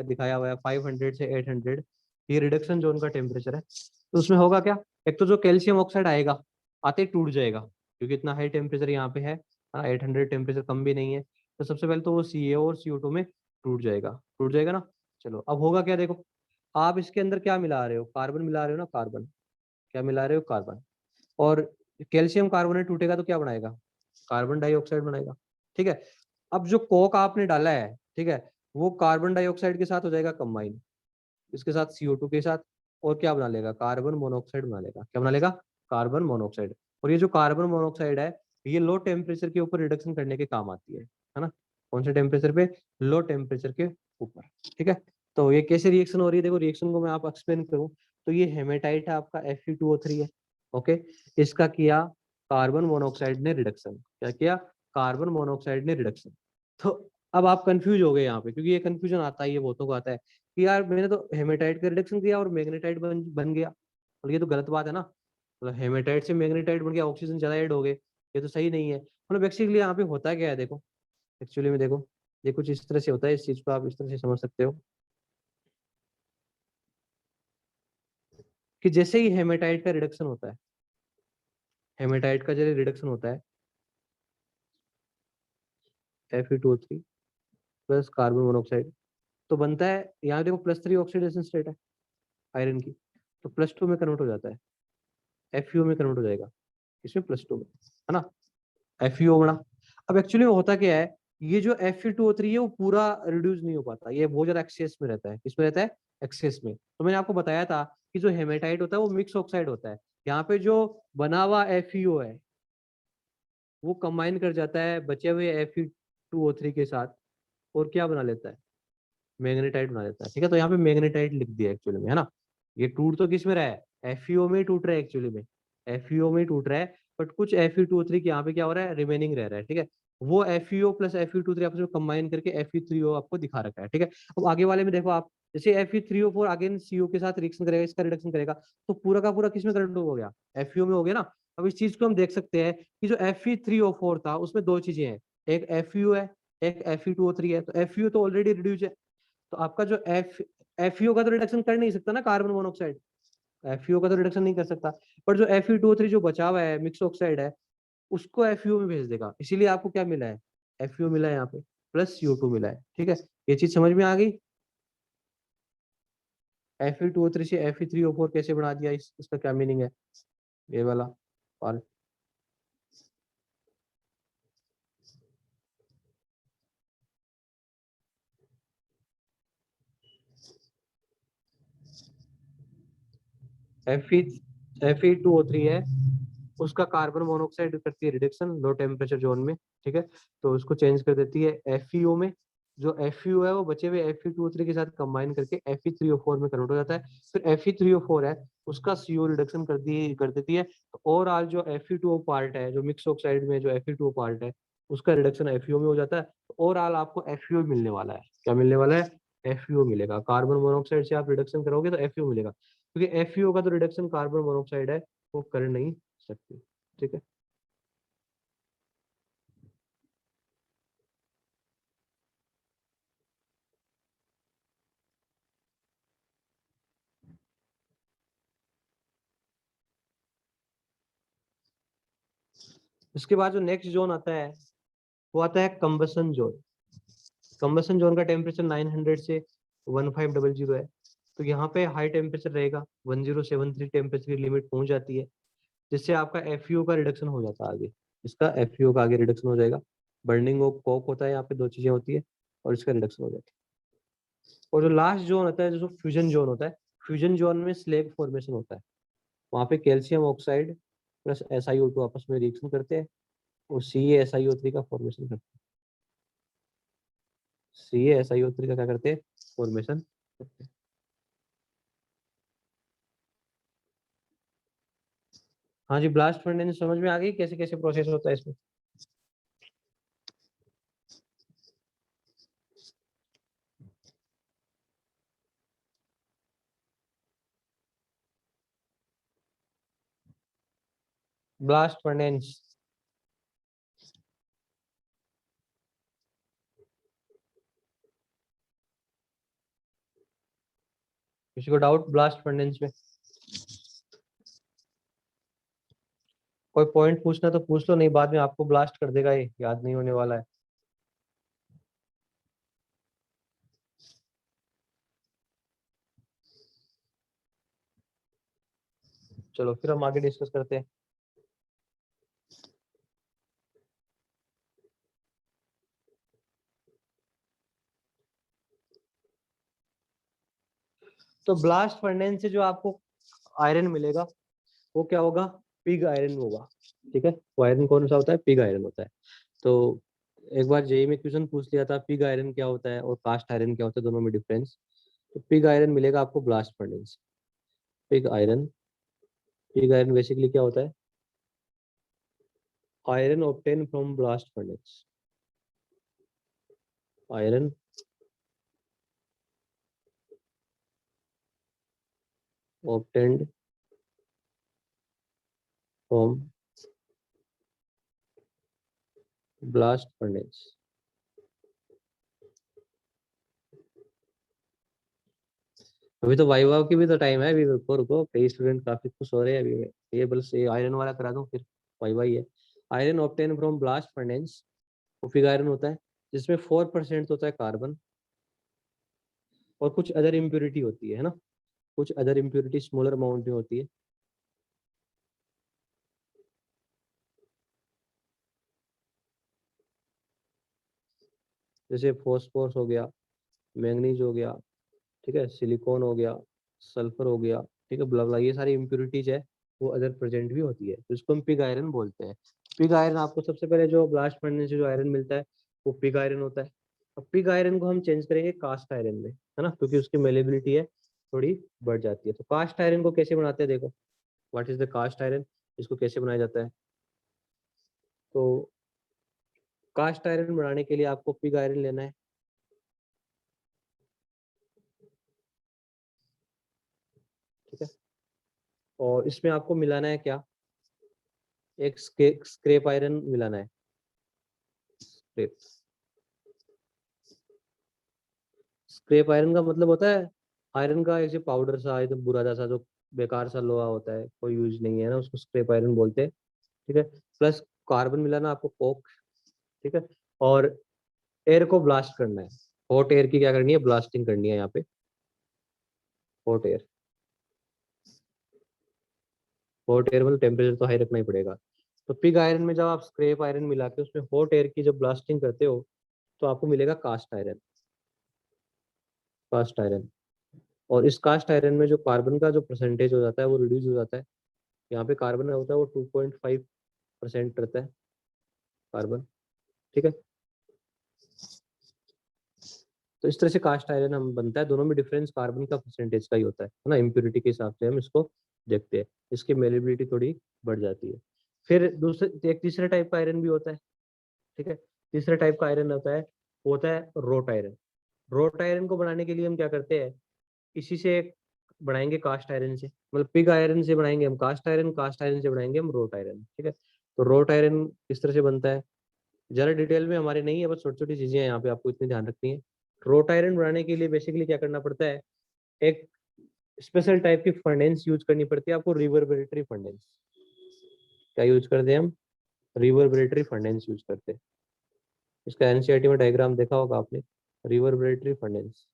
दिखाया हुआ है 500 से 800, ये रिडक्शन जोन का टेम्परेचर है। तो उसमें होगा क्या, एक तो जो कैल्शियम ऑक्साइड आएगा आते ही टूट जाएगा, क्योंकि इतना हाई टेम्परेचर यहाँ पे है, 800 टेम्परेचर कम भी नहीं है। तो सबसे पहले तो वो CaO और CO2 में टूट जाएगा ना। चलो अब होगा क्या, देखो आप इसके अंदर क्या मिला रहे हो, कार्बन मिला रहे हो ना, कार्बन क्या मिला रहे हो, कार्बन। और कैल्शियम कार्बोनेट टूटेगा तो क्या बनाएगा, कार्बन डाइऑक्साइड बनाएगा। ठीक है, अब जो कोक आपने डाला है, ठीक है, वो कार्बन डाइऑक्साइड के साथ हो जाएगा कंबाइन, इसके साथ CO2 के साथ, और क्या बना लेगा, कार्बन मोनोऑक्साइड बना लेगा। क्या बना लेगा, कार्बन मोनोऑक्साइड। और ये जो कार्बन मोनोऑक्साइड है, ये लो टेम्परेचर के ऊपर रिडक्शन करने के काम आती है ना। कौन से टेम्परेचर पे, लो टेम्परेचर के ऊपर। ठीक है, तो ये कैसे रिएक्शन हो रही है, देखो रिएक्शन को मैं आप एक्सप्लेन करूं तो ये हेमेटाइट है आपका Fe2O3 है। ओके, इसका किया कार्बन मोनोऑक्साइड ने रिडक्शन, क्या किया, कार्बन मोनोऑक्साइड ने रिडक्शन। तो अब आप कंफ्यूज हो गए यहाँ पे, क्योंकि ये कंफ्यूजन आता है, ये बहुतों को आता है कि यार मैंने तो हेमेटाइट का रिडक्शन किया और मैग्नेटाइट बन गया, और ये तो गलत बात है ना। मतलब हेमेटाइट से मैग्नेटाइट बन गया, ऑक्सीजन ज्यादा ऐड हो गए, ये तो सही नहीं है। मतलब बेसिकली यहाँ पे होता क्या है, देखो एक्चुअली में देखो, ये कुछ इस तरह से होता है, इस चीज को आप इस तरह से समझ सकते हो कि जैसे ही हेमेटाइट का रिडक्शन होता है, हेमेटाइट का जैसे रिडक्शन होता है Fe2O3 प्लस कार्बन मोनोऑक्साइड, तो बनता है यहाँ देखो +3 ऑक्सीडेशन स्टेट है आयरन की, तो +2 में कन्वर्ट हो जाता है, FeO में कन्वर्ट हो जाएगा, इसमें +2 में, है ना, FeO बना। अब एक्चुअली में होता क्या है, ये जो Fe2O3 है वो पूरा रिड्यूस नहीं हो पाता, ये बहुत ज्यादा एक्सेस में रहता है, किसमें रहता है, एक्सेस में। तो मैंने आपको बताया था कि जो हेमेटाइट होता है वो मिक्स ऑक्साइड होता है, यहाँ पे जो बना हुआ FeO है वो कंबाइन कर जाता है बचे हुए Fe2O3 के साथ, और क्या बना लेता है, मैग्नेटाइट बना देता है। ठीक है, तो यहाँ पे मैग्नेटाइट लिख दिया एक्चुअली में, है ना। ये टूट तो किस में रहा है, FeO में ही टूट रहा है एक्चुअली में, FeO में ही टूट रहा है, बट कुछ Fe2O3 के यहाँ पे क्या हो रहा है, रिमेनिंग रह रहा है। ठीक है, वो FeO प्लस Fe2O3 आपस में कंबाइन करके Fe3O आपको दिखा रखा है। ठीक है, अब आगे वाले में देखो आप, जैसे Fe3O4 आगे CO के साथ रिएक्शन करेगा, इसका रिडक्शन करेगा, तो पूरा का पूरा किसमें कन्वर्ट हो गया, FeO में हो गया ना। अब इस चीज को हम देख सकते हैं कि जो Fe3O4 था उसमें 2 चीजें हैं, एक FeO है, एक Fe2O3 है। तो FeO तो ऑलरेडी रिड्यूस है, तो आपका जो FeO का तो रिडक्शन कर नहीं सकता ना कार्बन मोनोऑक्साइड, FeO का तो रिडक्शन नहीं कर सकता, पर जो Fe2O3 जो बचा हुआ है मिक्स ऑक्साइड है, उसको FeO में भेज देगा। इसीलिए आपको क्या मिला है, FeO मिला है यहाँ पे, प्लस CO2 मिला है। ठीक है, ये चीज समझ में आ गई। Fe2O3 से Fe3O4 कैसे बना दिया, इसका क्या मीनिंग है, ये वाला पार्ट। Fe2O3 है, उसका कार्बन मोनोऑक्साइड करती है रिडक्शन लो टेम्परेचर जोन में। ठीक है, तो उसको चेंज कर देती है FeO में, जो FeO है वो बचे हुए Fe2O3 के साथ कंबाइन करके Fe3O4 में कन्वर्ट हो जाता है। फिर Fe3O4 है, उसका CO रिडक्शन कर देती है। तो ओवरऑल जो Fe2O पार्ट है, जो मिक्स ऑक्साइड में जो Fe2O पार्ट है, उसका रिडक्शन FeO में हो जाता है। तो ओवरऑल आपको FeO मिलने वाला है, क्या मिलने वाला है, FeO मिलेगा। कार्बन मोनोऑक्साइड से आप रिडक्शन करोगे तो FeO मिलेगा, क्योंकि FeO का तो रिडक्शन कार्बन मोनोऑक्साइड है वो कर नहीं सकती। ठीक है, इसके बाद जो नेक्स्ट जोन आता है वो आता है कंबसन जोन। कंबसन जोन का टेम्परेचर 900 से 1500 है। तो यहाँ पे हाई टेम्परेचर रहेगा, 1073 टेम्परेचर की लिमिट पहुंच जाती है, जिससे आपका FeO का रिडक्शन हो जाता है आगे, इसका FeO का आगे रिडक्शन हो जाएगा। बर्निंग ऑफ कोक होता है, यहाँ पे 2 चीजें होती है और इसका रिडक्शन हो जाता है। और जो लास्ट जोन होता है, जो फ्यूजन जोन होता है, फ्यूजन जोन में स्लैग फॉर्मेशन होता है। वहाँ पे कैल्शियम ऑक्साइड प्लस SiO2 आपस में रिएक्शन करते हैं और CaSiO3 का फॉर्मेशन करते हैं। CaSiO3 का क्या करते हैं, फॉर्मेशन करते हैं। हाँ जी, ब्लास्ट फर्नेस समझ में आ गई कैसे कैसे प्रोसेस होता है इसमें। ब्लास्ट फर्नेस, किसी को डाउट ब्लास्ट फर्नेस में? कोई पॉइंट पूछना तो पूछ लो, नहीं बाद में आपको ब्लास्ट कर देगा, ये याद नहीं होने वाला है। चलो फिर हम आगे डिस्कस करते हैं। तो ब्लास्ट फर्नेस से जो आपको आयरन मिलेगा वो क्या होगा, पिग आयरन होगा। ठीक है, वो आयरन कौन सा होता है, पिग आयरन होता है। तो एक बार जेईई में क्वेश्चन पूछ लिया था, पिग आयरन क्या होता है और कास्ट आयरन क्या होता है, दोनों में डिफरेंस। तो पिग आयरन मिलेगा आपको blast furnace. Pig iron, pig iron basically क्या होता है, iron obtain from blast furnace. Iron obtained from blast furnace. अभी तो वाइवा की भी तो टाइम है, अभी रुको रुको, कई स्टूडेंट काफी खुश हो रहे हैं अभी में। ये बस ये आयरन वाला करा दूं फिर वाइवा ही है। Iron obtain from blast furnace, वो पिग आयरन होता है जिसमें 4% होता है कार्बन और कुछ अदर इम्प्योरिटी होती है ना, कुछ अदर इम्प्योरिटी स्मॉलर अमाउंट में होती है। जैसे फॉस्फोरस हो गया, मैंगनीज हो गया, ठीक है, सिलिकॉन हो गया, सल्फर हो गया, ठीक है, ब्ला ब्ला, ये सारी इम्प्योरिटीज है, वो अदर प्रेजेंट भी होती है, तो इसको हम पिग आयरन बोलते हैं। पिग आयरन आपको सबसे पहले जो ब्लास्ट फर्नेस से जो आयरन मिलता है वो पिग आयरन होता है। अब पिग आयरन को हम चेंज करेंगे कास्ट आयरन में, है ना, क्योंकि उसकी मेलेबिलिटी है थोड़ी बढ़ जाती है। तो कास्ट आयरन को कैसे बनाते हैं, देखो, what is the cast iron, इसको कैसे बनाया जाता है। तो कास्ट आयरन बनाने के लिए आपको पिग आयरन लेना है, ठीक है, और इसमें आपको मिलाना है क्या, एक स्क्रेप आयरन मिलाना है। स्क्रेप, स्क्रेप आयरन का मतलब होता है आयरन का ऐसे पाउडर सा, एकदम बुरा सा, जो बेकार सा लोहा होता है, कोई यूज नहीं है ना, उसको स्क्रेप आयरन बोलते हैं। ठीक है, प्लस कार्बन मिलाना आपको कोक, ठीक है, और एयर को ब्लास्ट करना है। हॉट एयर की क्या करनी है, ब्लास्टिंग करनी है यहाँ पे, हॉट एयर। हॉट एयर मतलब टेम्परेचर तो हाई रखना ही पड़ेगा। तो पिग आयरन में जब आप स्क्रेप आयरन मिला के उसमें हॉट एयर की जब ब्लास्टिंग करते हो तो आपको मिलेगा कास्ट आयरन, कास्ट आयरन। और इस कास्ट आयरन में जो कार्बन का जो परसेंटेज हो जाता है वो रिड्यूस हो जाता है। यहाँ पे कार्बन होता है वो 2.5% रहता है कार्बन, ठीक है। तो इस तरह से कास्ट आयरन हम बनता है, दोनों में डिफरेंस कार्बन का परसेंटेज का ही होता है ना, इम्प्योरिटी के हिसाब से हम इसको देखते हैं, इसकी मेलेबिलिटी थोड़ी बढ़ जाती है। फिर दूसरे एक तीसरे टाइप का आयरन भी होता है, ठीक है। तीसरे टाइप का आयरन होता है, वो होता है रोट आयरन। रोट आयरन को बनाने के लिए हम क्या करते हैं, इसी से बनाएंगे कास्ट आयरन से, मतलब पिग आयरन से बनाएंगे हम कास्ट आयरन, कास्ट आयरन से बनाएंगे हम रोट आयरन, ठीक है। तो रोट आयरन किस तरह से बनता है, ज्यादा डिटेल में हमारे नहीं है, बस छोटी छोटी चीजें हैं यहाँ पे आपको इतनी ध्यान रखनी है। रोट आयरन बनाने के लिए बेसिकली क्या करना पड़ता है, एक स्पेशल टाइप की फर्नेस यूज करनी पड़ती है आपको, रिवर्बरेटरी फर्नेस। क्या यूज करते हैं हम, रिवर्बरेटरी फर्नेस यूज करते हैं। इसका एनसीईआरटी में डायग्राम देखा होगा आपने, रिवर्बरेटरी फर्नेस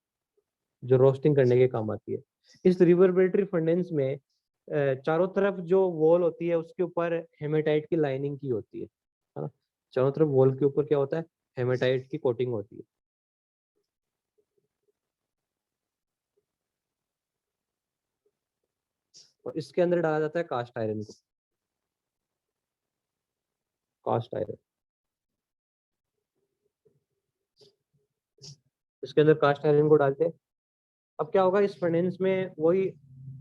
जो रोस्टिंग करने के काम आती है। इस रिवर्बरेटरी फर्नेस में चारों तरफ जो वॉल होती है उसके ऊपर हेमेटाइट की लाइनिंग की होती है ना, चारों तरफ वॉल के ऊपर क्या होता है, हेमेटाइट की कोटिंग होती है। और इसके अंदर डाला जाता है कास्ट आयरन को, कास्ट आयरन। इसके अंदर कास्ट आयरन को डालते हैं। अब क्या होगा, इस फर्नेस में वही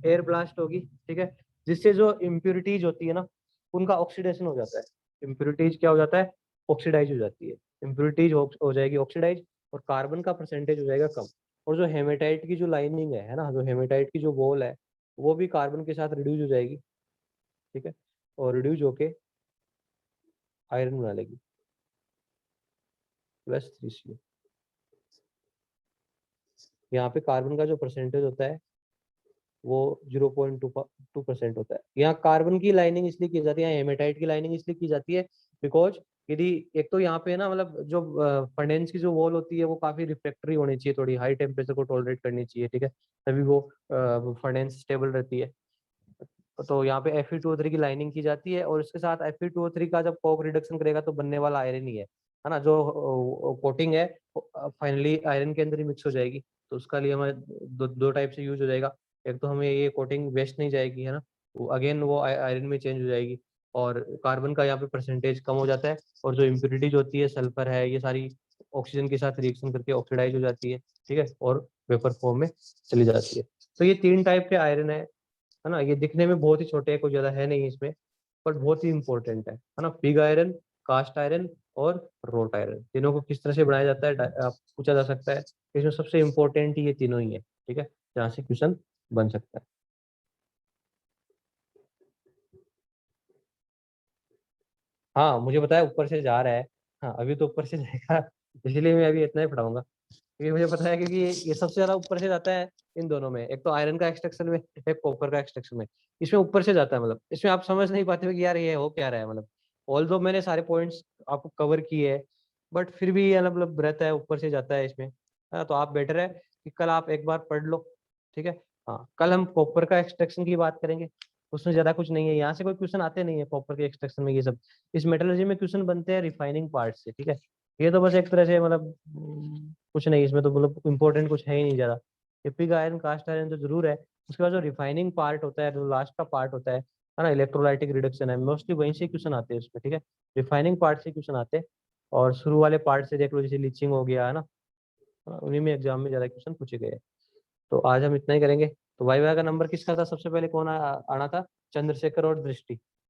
एयर ब्लास्ट होगी, ठीक है, जिससे जो इम्प्योरिटीज होती है ना, उनका ऑक्सीडेशन हो जाता है। इम्प्योरिटीज क्या हो जाता है, ऑक्सीडाइज हो जाती है। इम्प्योरिटीज हो जाएगी ऑक्सीडाइज, और कार्बन का परसेंटेज हो जाएगा कम। और जो हेमेटाइट की जो लाइनिंग है ना, जो हेमेटाइट की जो वॉल है, वो भी कार्बन के साथ रिड्यूज हो जाएगी, ठीक है, और रिड्यूज होके आयरन बना लेगी +3Cu। यहाँ पे कार्बन का जो परसेंटेज होता है वो 0.2% होता है। यहाँ कार्बन की लाइनिंग इसलिए की जाती है, यहाँ हेमेटाइट की लाइनिंग इसलिए की जाती है बिकॉज यदि एक तो यहाँ पे ना, मतलब जो फर्नेस की जो वॉल होती है वो काफी रिफ्लेक्टरी होनी चाहिए, थोड़ी हाई टेम्परेचर को टॉलरेट करनी चाहिए, ठीक है, तभी वो फर्नेस स्टेबल रहती है। तो यहाँ पे Fe2O3 की लाइनिंग की जाती है, और इसके साथ Fe2O3 का जब कोक रिडक्शन करेगा तो बनने वाला आयरन ही है ना, जो कोटिंग है फाइनली आयरन के अंदर ही मिक्स हो जाएगी। तो उसका लिए हमें दो टाइप से यूज हो जाएगा। एक तो हमें ये कोटिंग वेस्ट नहीं जाएगी, है ना, अगेन वो आयरन में चेंज हो जाएगी, और कार्बन का यहाँ पे परसेंटेज कम हो जाता है, और जो इम्प्योरिटीज होती है, सल्फर है, ये सारी ऑक्सीजन के साथ रिएक्शन करके ऑक्सीडाइज हो जाती है, ठीक है, और वेपर फॉर्म में चली जाती है। तो ये 3 टाइप के आयरन है ना, ये दिखने में बहुत ही छोटे हैं, कोई ज्यादा है नहीं इसमें, बट बहुत ही इंपॉर्टेंट है ना। पिग आयरन, कास्ट आयरन और रोट आयरन, तीनों को किस तरह से बनाया जाता है आप पूछा जा सकता है। इसमें सबसे इंपॉर्टेंट ये तीनों ही है, ठीक है, जहाँ से क्वेश्चन बन सकता है। हाँ मुझे पता है ऊपर से जा रहा है। हाँ अभी तो ऊपर से जाएगा, इसलिए मैं अभी इतना ही पढ़ाऊंगा, क्योंकि मुझे पता है, क्योंकि ये सबसे ज्यादा ऊपर से जाता है इन दोनों में, एक तो आयरन का एक्सट्रैक्शन में, एक कॉपर का एक्सट्रैक्शन में। इसमें ऊपर से जाता है, मतलब इसमें आप समझ नहीं पाते हो कि यार ये हो क्या रहा है, मतलब ऑल्दो मैंने सारे पॉइंट्स आपको कवर किए हैं, बट फिर भी ये मतलब रहता है, ऊपर से जाता है इसमें, है ना। तो आप बेटर है कि कल आप एक बार पढ़ लो, ठीक है। हाँ कल हम कॉपर का एक्सट्रैक्शन की बात करेंगे, उसमें ज्यादा कुछ नहीं है, यहाँ से कोई क्वेश्चन आते नहीं है कॉपर के एक्सट्रैक्शन में। ये सब इस मेटलर्जी में क्वेश्चन बनते हैं रिफाइनिंग पार्ट से, ठीक है। ये तो बस एक तरह से मतलब कुछ नहीं, इसमें तो मतलब इम्पोर्टेंट कुछ है ही नहीं ज्यादा। ये पिग आयरन, कास्ट आयरन तो जरूर है। उसके बाद जो रिफाइनिंग पार्ट होता है, जो लास्ट का पार्ट होता है ना, इलेक्ट्रोलाइटिक रिडक्शन है, मोस्टली वहीं से क्वेश्चन आते हैं उसमें, ठीक है। रिफाइनिंग पार्ट से क्वेश्चन आते हैं, और शुरू वाले पार्ट से देख लो, जैसे लीचिंग हो गया, है ना, उन्हीं में एग्जाम में ज्यादा क्वेश्चन पूछे गए हैं। तो आज हम इतना ही करेंगे। तो वाई वाई का नंबर किसका था सबसे पहले, कौन आना था, चंद्रशेखर और दृष्टि।